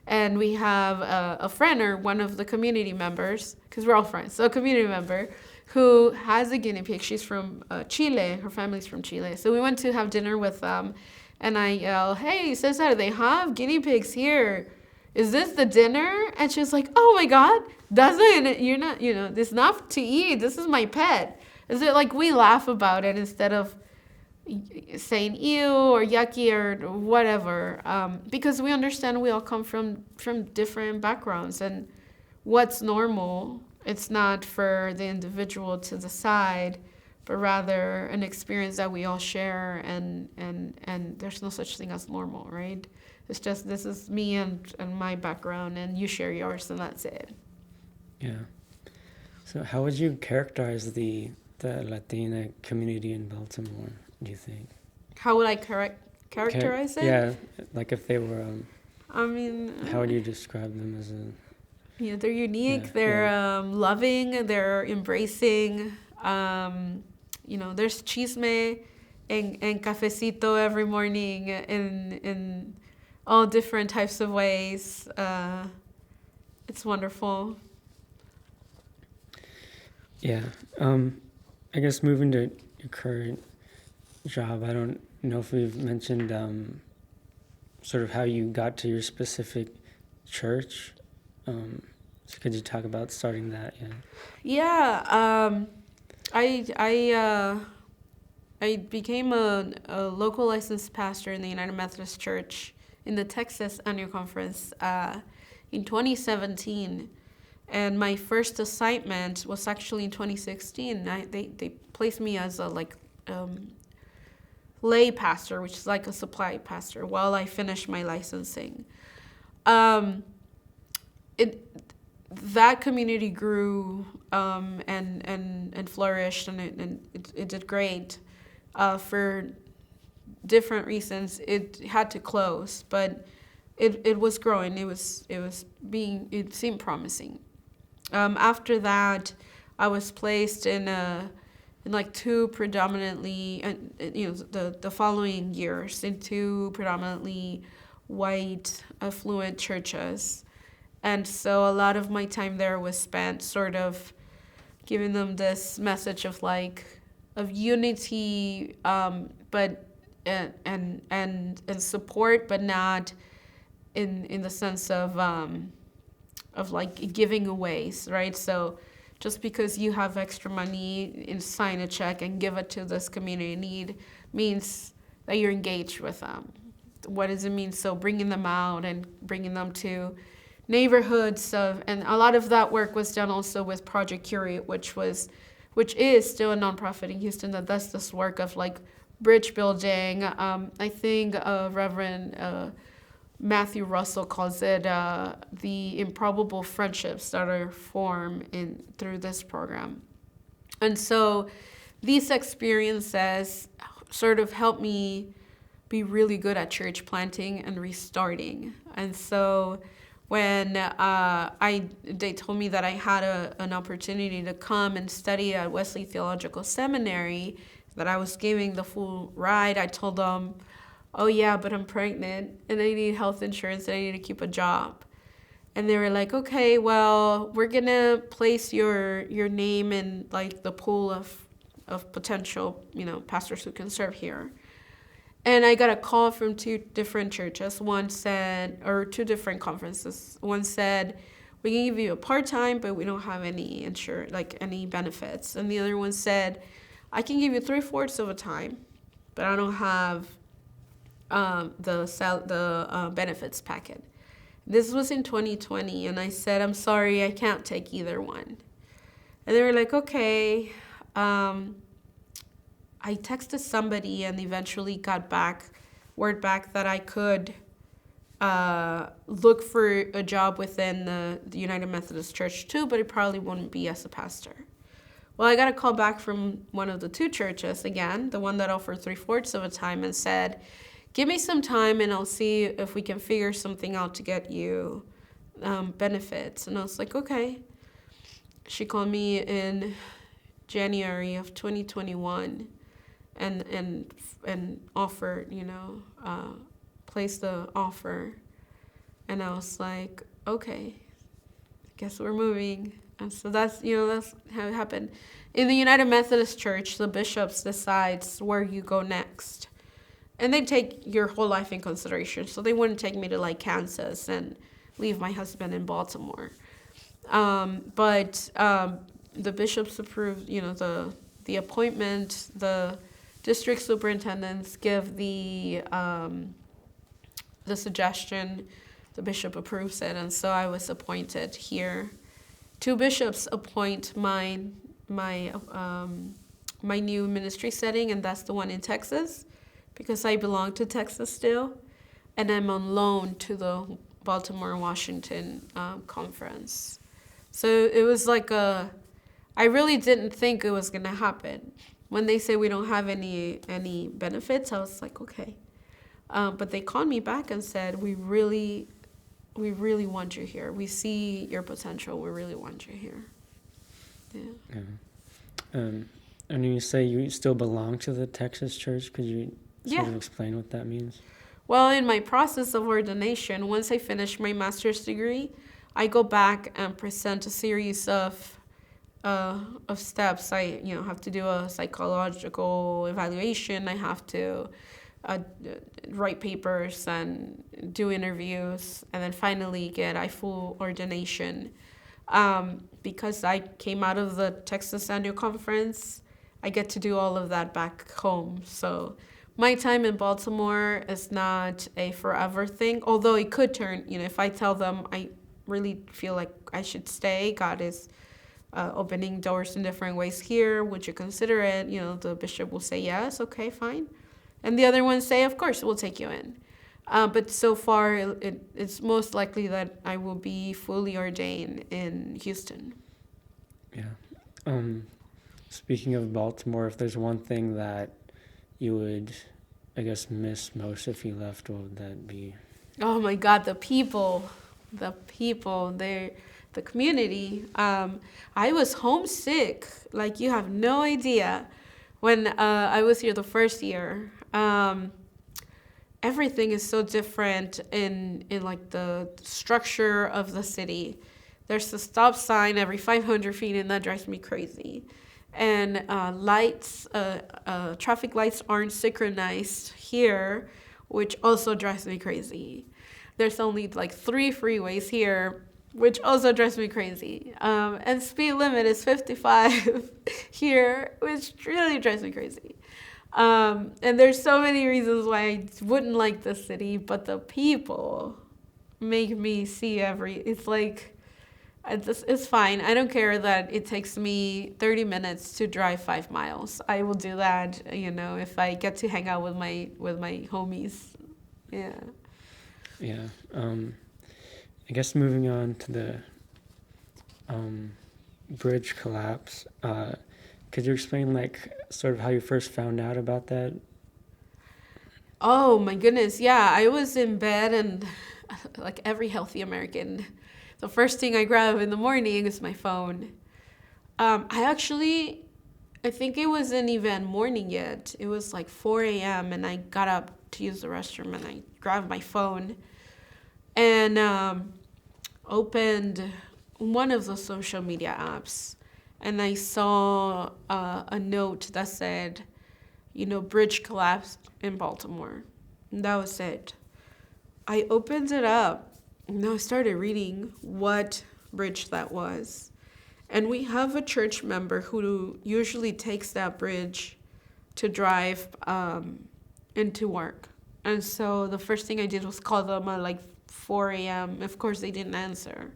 And we have a friend or one of the community members, because we're all friends, so a community member who has a guinea pig. She's from Chile. Her family's from Chile. So we went to have dinner with them. And I yell, hey, Cesar, they have guinea pigs here. Is this the dinner? And she was like, oh my God, you're not, this is not to eat. This is my pet. Is it like we laugh about it instead of saying ew or yucky or whatever, because we understand we all come from different backgrounds, and what's normal, it's not for the individual to decide, but rather an experience that we all share, and there's no such thing as normal, right? It's just, this is me and my background, and you share yours, and that's it. Yeah. So how would you characterize the Latina community in Baltimore, do you think? How would I characterize it? Yeah, like if they were, how would you describe them as a... they're unique, they're loving, they're embracing, there's chisme and cafecito every morning in all different types of ways. It's wonderful. Yeah. I guess moving to your current job, I don't know if we've mentioned sort of how you got to your specific church. So could you talk about starting that? Yeah. I became a local licensed pastor in the United Methodist Church in the Texas Annual Conference in 2017. And my first assignment was actually in 2016. They placed me as a lay pastor, which is like a supply pastor, while I finished my licensing. That community grew and flourished, and it did great. For different reasons, it had to close, but it was growing. It seemed promising. After that, I was placed in like two predominantly, the following years in two predominantly white affluent churches. And so a lot of my time there was spent sort of giving them this message of unity, but and support, but not in the sense of like giving away, right? So just because you have extra money and sign a check and give it to this community in need means that you're engaged with them. What does it mean? So bringing them out and bringing them to neighborhoods and a lot of that work was done also with Project Curate, which is still a nonprofit in Houston that does this work of like bridge building. I think Reverend Matthew Russell calls it the improbable friendships that are formed through this program. And so these experiences sort of helped me be really good at church planting and restarting. And so when they told me that I had an opportunity to come and study at Wesley Theological Seminary, that I was giving the full ride, I told them, oh yeah, but I'm pregnant and I need health insurance and I need to keep a job. And they were like, okay, well, we're gonna place your name in like the pool of potential, pastors who can serve here. And I got a call from two different churches. One said, or two different conferences. One said, we can give you a part-time, but we don't have any insurance, like any benefits. And the other one said, I can give you 3/4 of a time, but I don't have the benefits packet. This was in 2020, and I said, I'm sorry, I can't take either one. And they were like, okay. I texted somebody and eventually got word back that I could look for a job within the United Methodist Church too, but it probably wouldn't be as a pastor. Well, I got a call back from one of the two churches, again, the one that offered 3/4 of a time, and said, give me some time and I'll see if we can figure something out to get you benefits. And I was like, okay. She called me in January of 2021 and offered, placed the offer. And I was like, okay, I guess we're moving. And so that's how it happened. In the United Methodist Church, the bishops decides where you go next. And they take your whole life in consideration. So they wouldn't take me to like Kansas and leave my husband in Baltimore. But the bishops approved, the appointment. The district superintendents give the suggestion. The bishop approves it, and so I was appointed here. Two bishops appoint my new ministry setting, and that's the one in Texas, because I belong to Texas still, and I'm on loan to the Baltimore Washington conference. So it was like I really didn't think it was gonna happen. When they say we don't have any benefits, I was like, okay. But they called me back and said, we really want you here. We see your potential. We really want you here. Yeah. And you say you still belong to the Texas church. Could you sort of explain what that means? Well, in my process of ordination, once I finish my master's degree, I go back and present a series of steps. I have to do a psychological evaluation. I have to write papers and do interviews, and then finally get a full ordination. Because I came out of the Texas Annual Conference, I get to do all of that back home. So my time in Baltimore is not a forever thing, although it could turn, if I tell them I really feel like I should stay, God is opening doors in different ways here, would you consider it? The bishop will say yes, okay, fine. And the other ones say, of course, we'll take you in. But so far, it's most likely that I will be fully ordained in Houston. Yeah. Speaking of Baltimore, if there's one thing that you would, I guess, miss most if you left, what would that be? Oh my God, the community. I was homesick, like you have no idea. When I was here the first year, everything is so different in like the structure of the city. There's a stop sign every 500 feet, and that drives me crazy. And traffic lights aren't synchronized here, which also drives me crazy. There's only like 3 freeways here, which also drives me crazy. And speed limit is 55 here, which really drives me crazy. And there's so many reasons why I wouldn't like the city, but the people make me see it's like, it's fine. I don't care that it takes me 30 minutes to drive 5 miles. I will do that, if I get to hang out with my homies. Yeah. Yeah. I guess moving on to the bridge collapse. Could you explain, like, sort of how you first found out about that? Oh my goodness. Yeah, I was in bed and like every healthy American, the first thing I grab in the morning is my phone. I think it wasn't even morning yet. It was like 4 a.m. and I got up to use the restroom and I grabbed my phone and opened one of the social media apps. And I saw a note that said, bridge collapsed in Baltimore. And that was it. I opened it up and I started reading what bridge that was. And we have a church member who usually takes that bridge to drive into work. And so the first thing I did was call them at like 4 a.m. Of course, they didn't answer.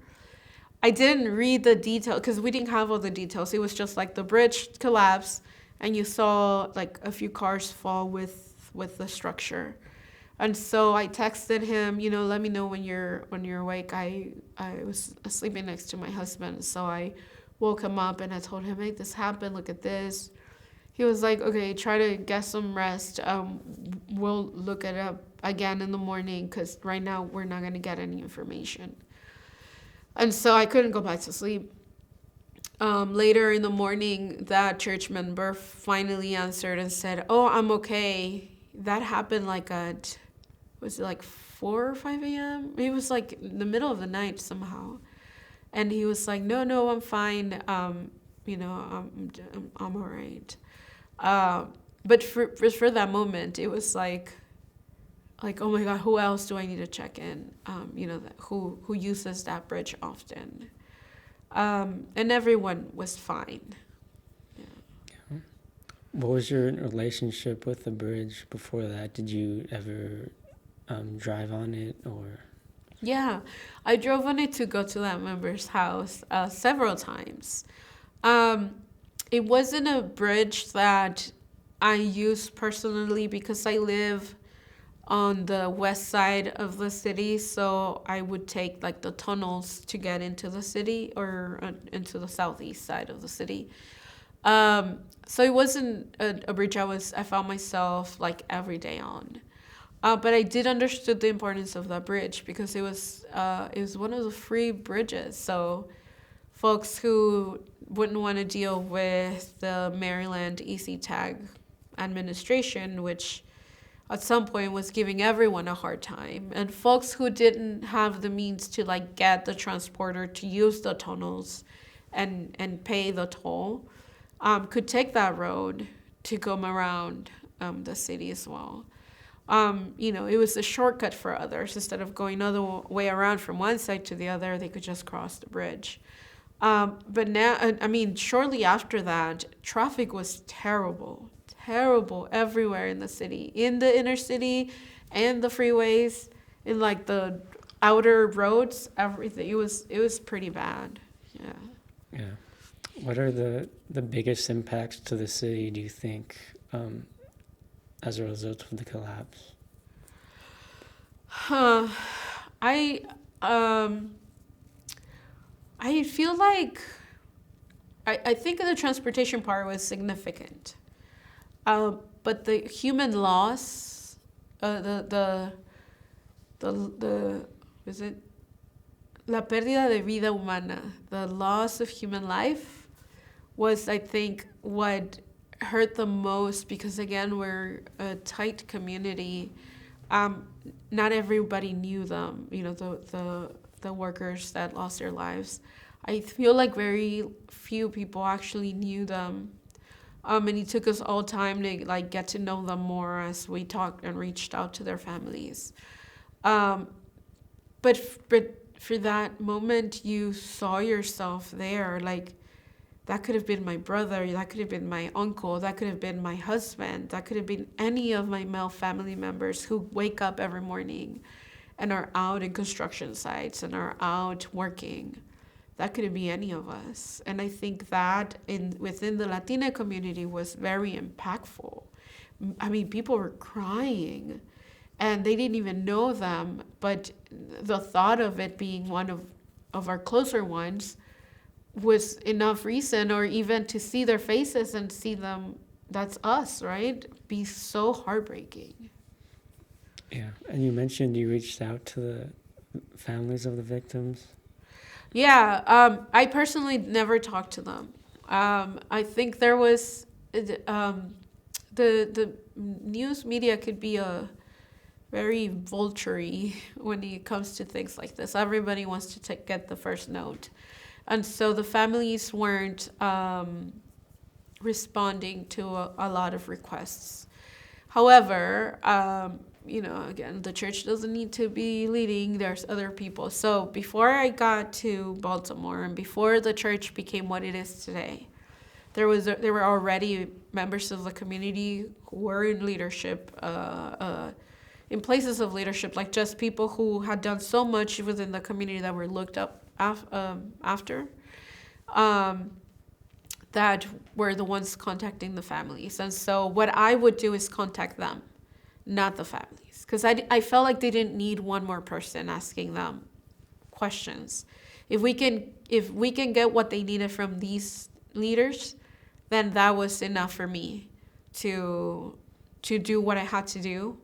I didn't read the detail because we didn't have all the details. It was just like the bridge collapsed and you saw like a few cars fall with the structure. And so I texted him, let me know when you're awake. I was sleeping next to my husband, so I woke him up and I told him, hey, this happened, look at this. He was like, okay, try to get some rest. We'll look it up again in the morning because right now we're not going to get any information. And so I couldn't go back to sleep. Later in the morning, that church member finally answered and said, oh, I'm okay. That happened was it like 4 or 5 a.m.? It was like in the middle of the night somehow. And he was like, no, I'm fine. I'm all right. But for that moment, it was like, oh my God, who else do I need to check in? Who uses that bridge often? And everyone was fine. Yeah. What was your relationship with the bridge before that? Did you ever drive on it or? Yeah, I drove on it to go to that member's house several times. It wasn't a bridge that I use personally because I live on the west side of the city, so I would take like the tunnels to get into the city or into the southeast side of the city. So it wasn't a bridge I found myself like every day on. But I did understood the importance of that bridge because it was one of the free bridges. So folks who wouldn't want to deal with the Maryland EC-Tag administration, which at some point was giving everyone a hard time, and folks who didn't have the means to like get the transporter to use the tunnels and pay the toll, could take that road to come around the city as well. It was a shortcut for others. Instead of going other way around from one side to the other, they could just cross the bridge. But now, shortly after that, traffic was terrible everywhere in the city, in the inner city and the freeways, in like the outer roads, everything. It was pretty bad. Yeah. Yeah. What are the biggest impacts to the city, do you think, as a result of the collapse? I feel like I think the transportation part was significant, but the human loss, the the is it la pérdida de vida humana, the loss of human life, was, I think, what hurt the most, because again, we're a tight community. Not everybody knew them, the workers that lost their lives. I feel like very few people actually knew them. And it took us all time to like get to know them more as we talked and reached out to their families. But for that moment, you saw yourself there. Like, that could have been my brother, that could have been my uncle, that could have been my husband, that could have been any of my male family members who wake up every morning and are out in construction sites and are out working. That could be any of us. And I think that within the Latina community was very impactful. I mean, people were crying and they didn't even know them, but the thought of it being one of our closer ones was enough reason, or even to see their faces and see them, that's us, right? Be so heartbreaking. Yeah, and you mentioned you reached out to the families of the victims. Yeah, I personally never talked to them. I think there was the news media could be a very vulture-y when it comes to things like this. Everybody wants to get the first note. And so the families weren't responding to a lot of requests. However, again, the church doesn't need to be leading. There's other people. So before I got to Baltimore and before the church became what it is today, there were already members of the community who were in leadership, in places of leadership, like just people who had done so much within the community that were looked up after, that were the ones contacting the families. And so what I would do is contact them, not the families, because I felt like they didn't need one more person asking them questions. If we can get what they needed from these leaders, then that was enough for me to do what I had to do.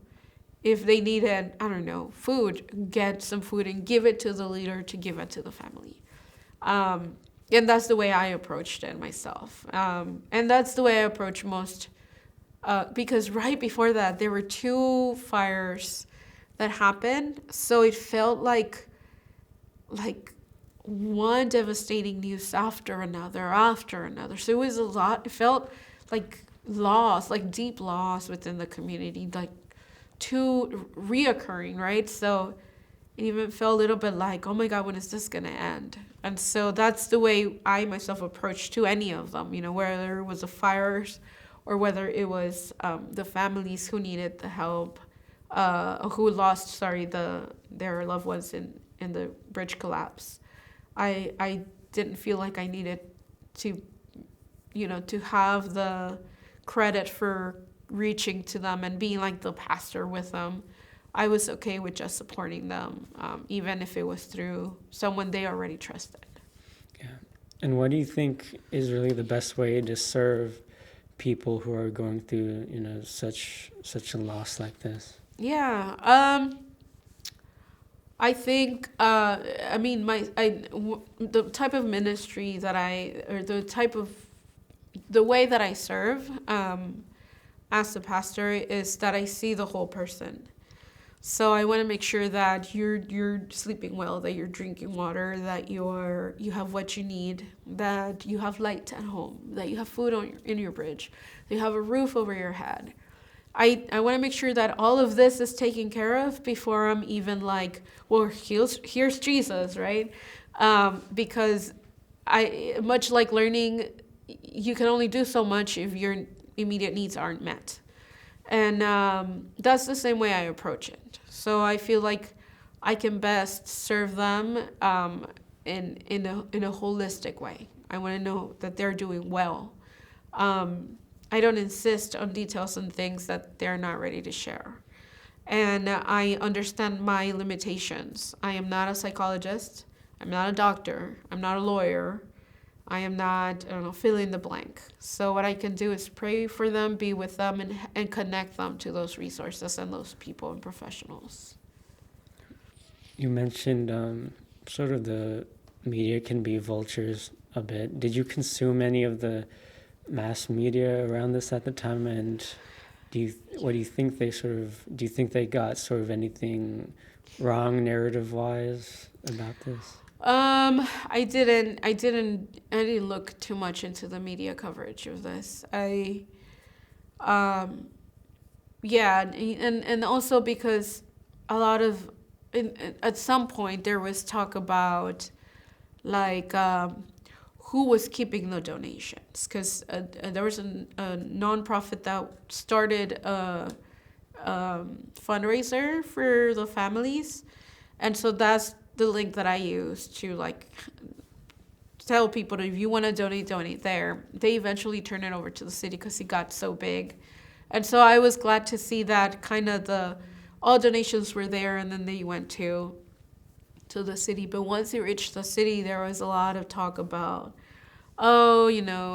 If they needed, I don't know, food, get some food and give it to the leader to give it to the family. And that's the way I approached it myself. And that's the way I approach most, because right before that, there were 2 fires that happened. So it felt like one devastating news after another. So it was a lot. It felt like loss, like deep loss within the community, like 2 reoccurring, right? So it even felt a little bit like, oh my God, when is this going to end? And so that's the way I myself approached to any of them, whether it was the fires or whether it was the families who needed the help, who lost, their loved ones in the bridge collapse. I didn't feel like I needed to, to have the credit for reaching to them and being like the pastor with them. I was okay with just supporting them, even if it was through someone they already trusted. Yeah. And what do you think is really the best way to serve people who are going through, such a loss like this? Yeah. I think, the type of ministry the way that I serve as a pastor is that I see the whole person. So I want to make sure that you're sleeping well, that you're drinking water, that you have what you need, that you have light at home, that you have food in your fridge, that you have a roof over your head. I want to make sure that all of this is taken care of before I'm even like, well, here's Jesus, right? Because much like learning, you can only do so much if your immediate needs aren't met. And that's the same way I approach it. So I feel like I can best serve them in a holistic way. I want to know that they're doing well. I don't insist on details and things that they're not ready to share. And I understand my limitations. I am not a psychologist. I'm not a doctor. I'm not a lawyer. I am not, fill in the blank. So what I can do is pray for them, be with them, and connect them to those resources and those people and professionals. You mentioned sort of the media can be vultures a bit. Did you consume any of the mass media around this at the time? And what do you think they sort of, do you think they got sort of anything wrong narrative wise about this? I didn't look too much into the media coverage of this. Um, yeah, and also because a lot of, at some point there was talk about like who was keeping the donations, because there was a nonprofit that started a fundraiser for the families, and so that's the link that I use to like tell people that if you want to donate there. They eventually turned it over to the city because it got so big, and so I was glad to see that kind of the all donations were there, and then they went to the city. But once it reached the city, there was a lot of talk about, oh,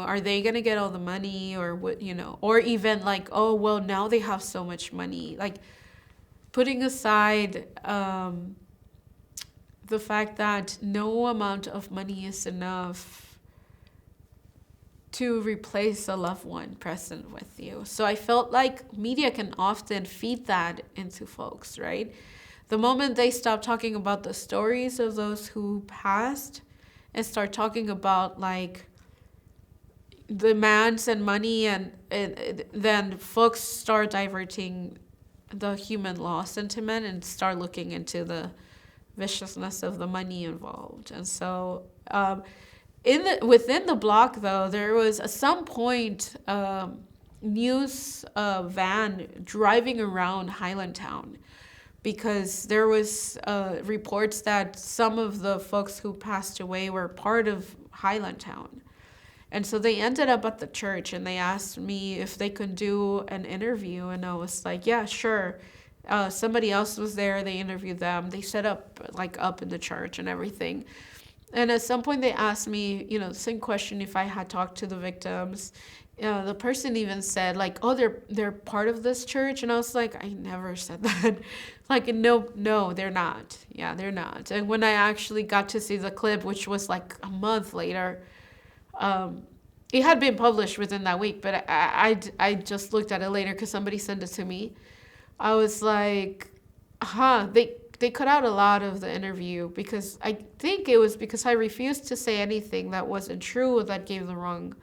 are they gonna get all the money, or what, or even like, oh, well, now they have so much money, like putting aside the fact that no amount of money is enough to replace a loved one present with you. So I felt like media can often feed that into folks, right? The moment they stop talking about the stories of those who passed and start talking about like demands and money, and then folks start diverting the human law sentiment and start looking into the viciousness of the money involved. And so within the block, though, there was at some point news van driving around Highlandtown, because there was reports that some of the folks who passed away were part of Highlandtown. And so they ended up at the church, and they asked me if they could do an interview, and I was like, yeah, sure. Somebody else was there. They interviewed them. They set up up in the church and everything. And at some point they asked me, the same question, if I had talked to the victims. The person even said like, oh, they're part of this church. And I was like, I never said that. Like, no, they're not. Yeah, they're not. And when I actually got to see the clip, which was like a month later, it had been published within that week, but I just looked at it later because somebody sent it to me. I was like, they cut out a lot of the interview, because I think it was because I refused to say anything that wasn't true, or that gave the wrong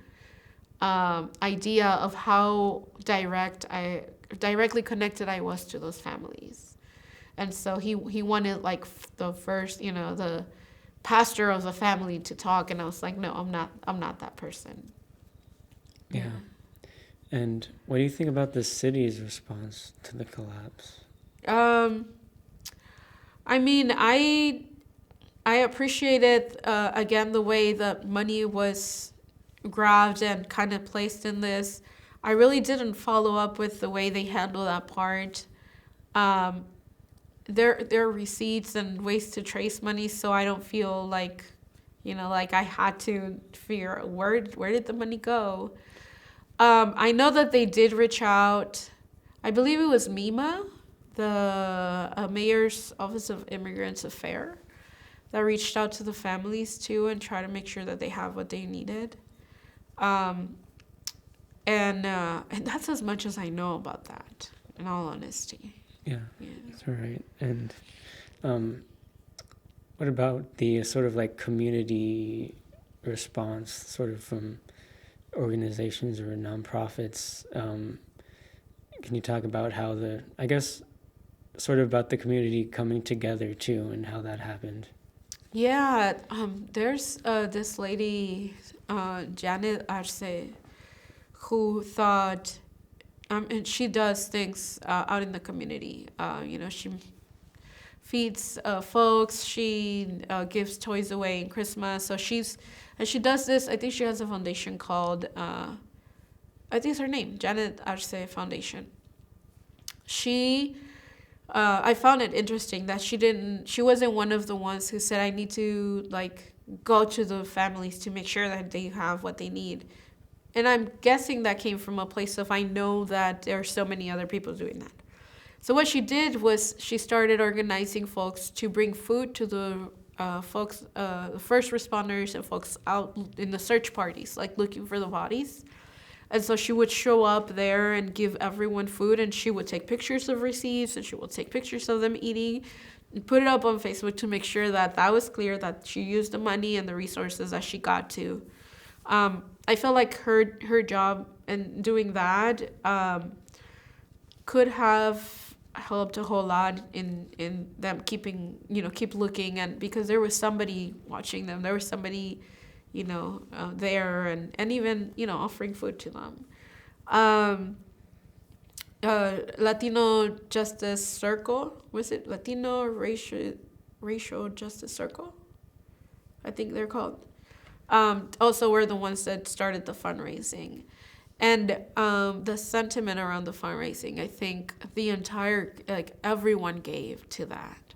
idea of how directly connected I was to those families. And so he wanted like the first, the pastor of the family to talk, and I was like, no, I'm not that person. Yeah. And what do you think about the city's response to the collapse? I mean, I appreciated again the way that money was grabbed and kind of placed in this. I really didn't follow up with the way they handled that part. There are receipts and ways to trace money, so I don't feel like, like I had to figure out where did the money go. I know that they did reach out. I believe it was MEMA, the Mayor's Office of Immigrants Affairs, that reached out to the families too and try to make sure that they have what they needed. And that's as much as I know about that, in all honesty. Yeah, that's right. And what about the sort of like community response, sort of from organizations or nonprofits? Can you talk about how sort of about the community coming together too, and how that happened? Yeah, there's this lady, Janet Arce, who thought, and she does things out in the community. She feeds folks. She gives toys away in Christmas. So she does this. I think she has a foundation called, I think it's her name, Janet Arce Foundation. I found it interesting that she wasn't one of the ones who said, I need to go to the families to make sure that they have what they need. And I'm guessing that came from a place of, I know that there are so many other people doing that. So what she did was she started organizing folks to bring food to the folks, the first responders and folks out in the search parties, like looking for the bodies. And so she would show up there and give everyone food, and she would take pictures of receipts, and she would take pictures of them eating and put it up on Facebook to make sure that that was clear, that she used the money and the resources that she got to. I felt like her job in doing that could have helped a whole lot in them keeping, keep looking, and because there was somebody watching them, there was somebody there, and even offering food to them. Latino Justice Circle, was it Latino Racial Justice Circle, I think they're called, also were the ones that started the fundraising. And the sentiment around the fundraising, I think the entire, everyone gave to that.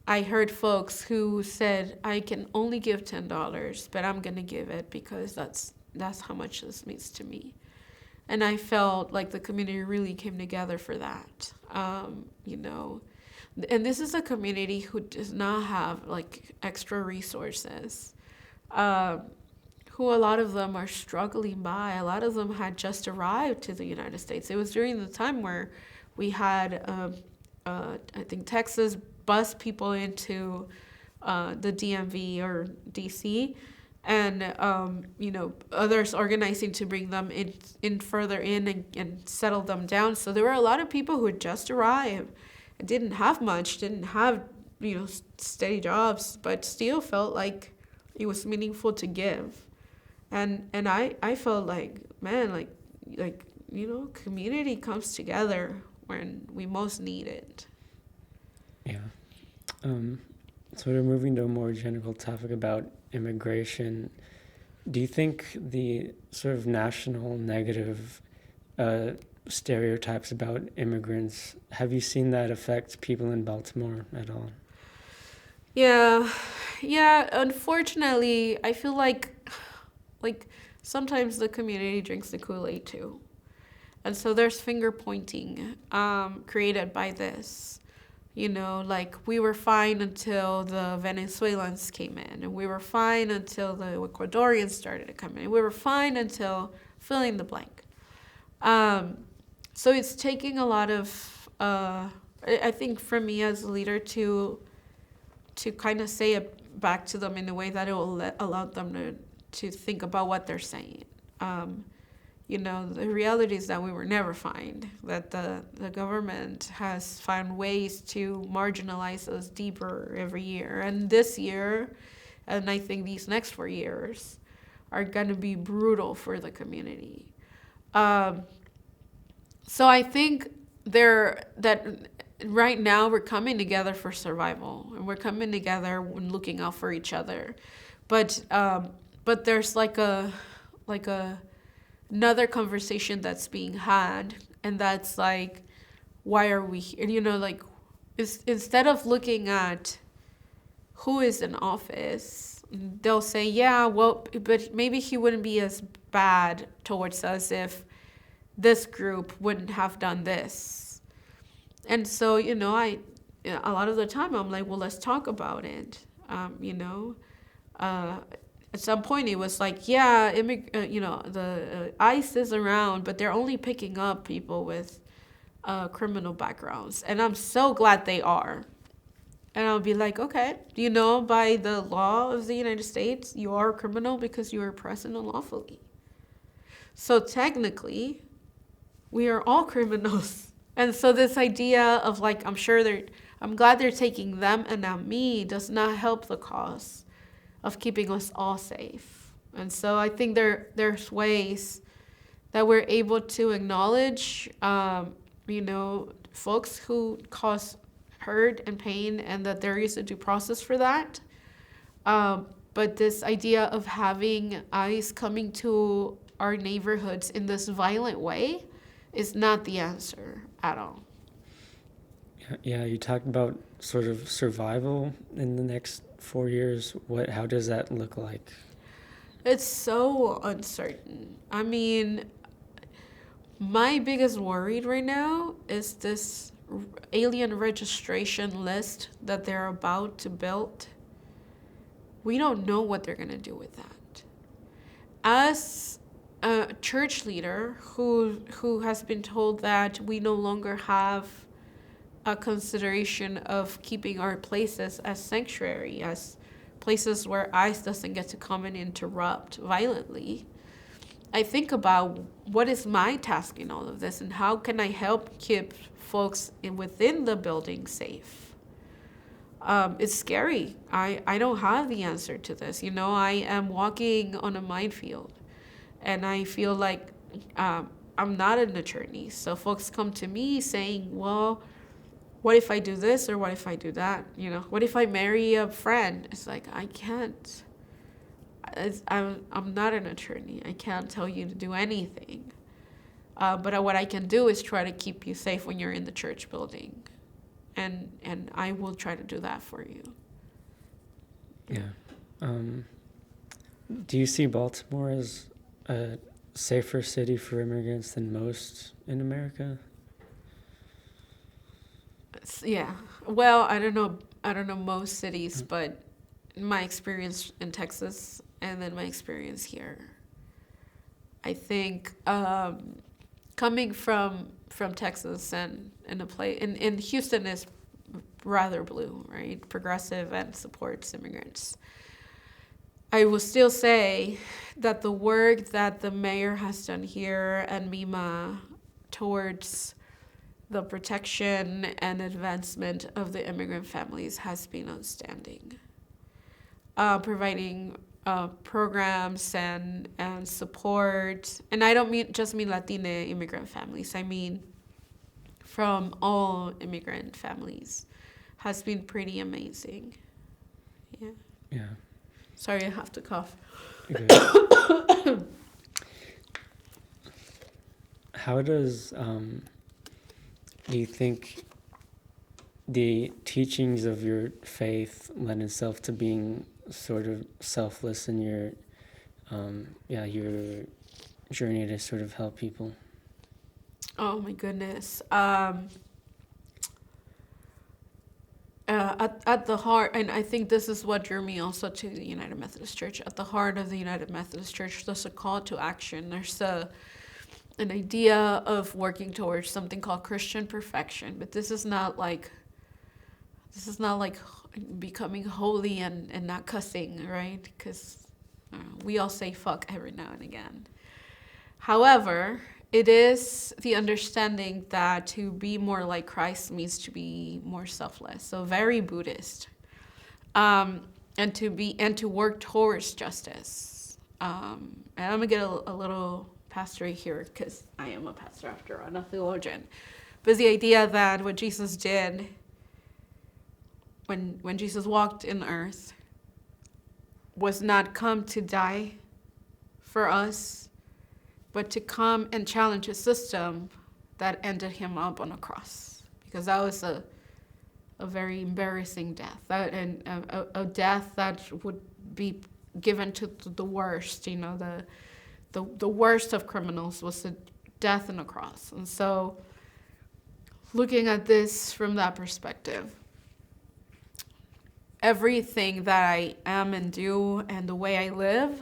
I heard folks who said, I can only give $10, but I'm going to give it because that's how much this means to me. And I felt like the community really came together for that. And this is a community who does not have extra resources, who a lot of them are struggling by. A lot of them had just arrived to the United States. It was during the time where we had, I think, Texas bus people into the DMV or DC, and others organizing to bring them in further in and settle them down. So there were a lot of people who had just arrived and didn't have much, didn't have steady jobs, but still felt like it was meaningful to give. And I felt like, man, community comes together when we most need it. Yeah. Sort of moving to a more general topic about immigration, do you think the sort of national negative stereotypes about immigrants, have you seen that affect people in Baltimore at all? Yeah, unfortunately, I feel like sometimes the community drinks the Kool-Aid too. And so there's finger pointing created by this. We were fine until the Venezuelans came in, and we were fine until the Ecuadorians started to come in. We were fine until fill in the blank. So it's taking a lot of, I think for me as a leader to kind of say it back to them in a way that it will allow them to think about what they're saying. The reality is that we were never fine, that the government has found ways to marginalize us deeper every year. And this year, and I think these next 4 years, are going to be brutal for the community. So I think that right now we're coming together for survival, and we're coming together and looking out for each other. But there's another conversation that's being had, and that's why are we here? Instead of looking at who is in office, they'll say, yeah, well, but maybe he wouldn't be as bad towards us if this group wouldn't have done this. And so, a lot of the time I'm like, well, let's talk about it. At some point it was the ICE is around, but they're only picking up people with criminal backgrounds. And I'm so glad they are. And I'll be like, okay, by the law of the United States, you are a criminal because you are present unlawfully. So technically, we are all criminals. And so this idea of I'm glad they're taking them and not me does not help the cause of keeping us all safe. And so I think there's ways that we're able to acknowledge, folks who cause hurt and pain, and that there is a due process for that. But this idea of having ICE coming to our neighborhoods in this violent way is not the answer at all. Yeah, you talked about sort of survival in the next 4 years. How does that look like? It's so uncertain. I mean, my biggest worry right now is this alien registration list that they're about to build, we don't know what they're going to do with that. As a church leader who has been told that we no longer have a consideration of keeping our places as sanctuary, as places where ICE doesn't get to come and interrupt violently, I think about what is my task in all of this and how can I help keep folks within the building safe. It's scary. I don't have the answer to this. I am walking on a minefield, and I feel like I'm not an attorney. So folks come to me saying, well, what if I do this or what if I do that? What if I marry a friend? It's like, I can't. I'm not an attorney. I can't tell you to do anything. But what I can do is try to keep you safe when you're in the church building. And I will try to do that for you. Yeah. Do you see Baltimore as a safer city for immigrants than most in America? Yeah. Well, I don't know most cities, but my experience in Texas and then my experience here, I think coming from Texas and in Houston is rather blue, right? Progressive and supports immigrants. I will still say that the work that the mayor has done here and MEMA towards the protection and advancement of the immigrant families has been outstanding. Providing programs and support, and I don't mean Latina immigrant families. I mean from all immigrant families, has been pretty amazing. Yeah. Yeah. Sorry, I have to cough. Okay. How does do you think the teachings of your faith lend itself to being sort of selfless in your journey to sort of help people? Oh my goodness. At the heart, and I think this is what drew me also to the United Methodist Church. At the heart of the United Methodist Church, there's a call to action. There's an idea of working towards something called Christian perfection, but this is not like becoming holy and not cussing, right? Because we all say fuck every now and again. However, it is the understanding that to be more like Christ means to be more selfless. So very Buddhist, and to work towards justice. And I'm gonna get a little pastory here because I am a pastor after all, not a theologian. But it's the idea that what Jesus did when Jesus walked in earth was not come to die for us, but to come and challenge a system that ended him up on a cross, because that was a very embarrassing death, a death that would be given to the worst. The worst of criminals was the death on a cross. And so, looking at this from that perspective, everything that I am and do and the way I live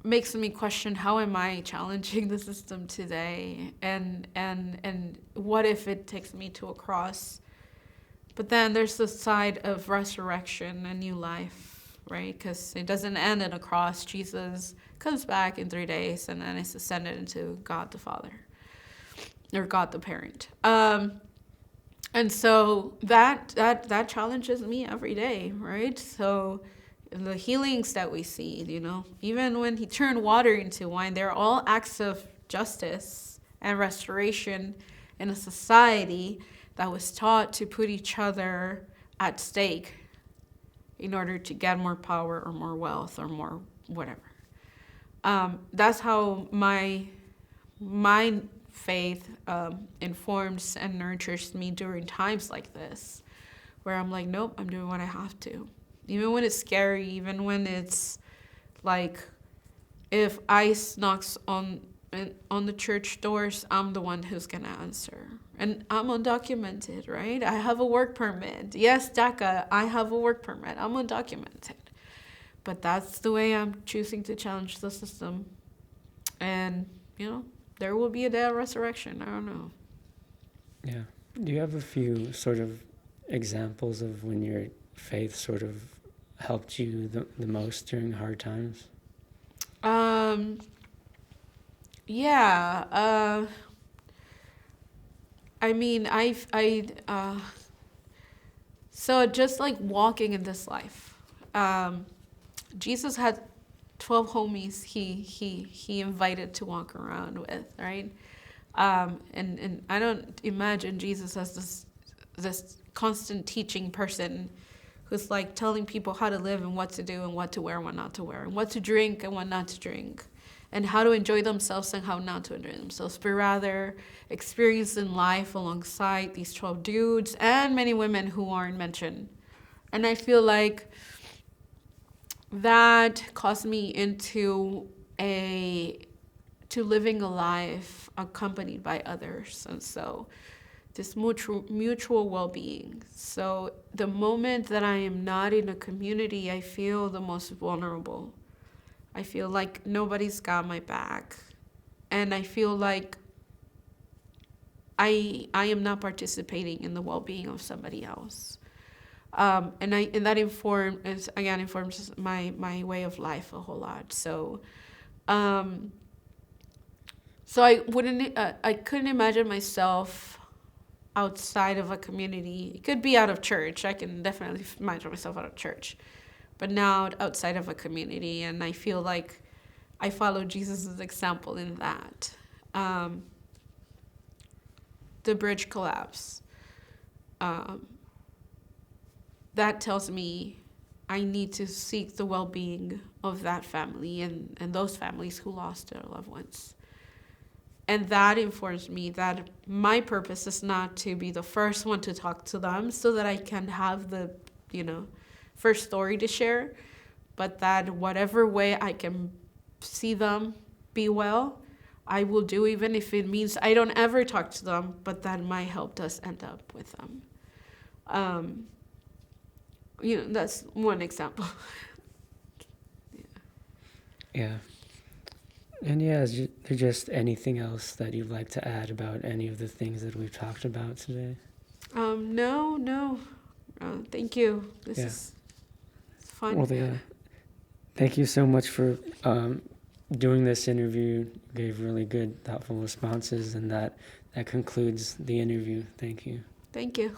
makes me question, how am I challenging the system today? And what if it takes me to a cross? But then there's the side of resurrection and new life, right? Because it doesn't end in a cross. Jesus comes back in 3 days and then is ascended into God the Father, or God the Parent. And so that challenges me every day, right? So the healings that we see, even when he turned water into wine, they're all acts of justice and restoration in a society that was taught to put each other at stake in order to get more power or more wealth or more whatever. That's how my faith informs and nurtures me during times like this, where I'm like, nope, I'm doing what I have to. Even when it's scary, even when it's like, if ICE knocks on and on the church doors, I'm the one who's gonna answer. And I'm undocumented, right? I have a work permit. Yes, DACA, I have a work permit. I'm undocumented. But that's the way I'm choosing to challenge the system. And, there will be a day of resurrection. I don't know. Yeah. Do you have a few sort of examples of when your faith sort of helped you the most during hard times? Yeah. I mean, so just like walking in this life, Jesus had 12 homies he invited to walk around with, right? And I don't imagine Jesus as this constant teaching person who's like telling people how to live and what to do and what to wear and what not to wear and what to drink and what not to drink and how to enjoy themselves and how not to enjoy themselves, but rather experiencing life alongside these 12 dudes and many women who aren't mentioned. And I feel like that caused me into living a life accompanied by others. And so this mutual well-being. So the moment that I am not in a community, I feel the most vulnerable. I feel like nobody's got my back. And I feel like I am not participating in the well-being of somebody else. And that informs my way of life a whole lot. So I couldn't imagine myself outside of a community. It could be out of church. I can definitely imagine myself out of church, but now outside of a community. And I feel like I follow Jesus' example in that. The bridge collapse. That tells me I need to seek the well-being of that family and those families who lost their loved ones. And that informs me that my purpose is not to be the first one to talk to them so that I can have the, first story to share, but that whatever way I can see them be well, I will do, even if it means I don't ever talk to them, but that my help does end up with them. That's one example. Yeah. And yeah, is there just anything else that you'd like to add about any of the things that we've talked about today? No. Thank you. This is fun. Well, yeah. Thank you so much for doing this interview. You gave really good, thoughtful responses, and that concludes the interview. Thank you. Thank you.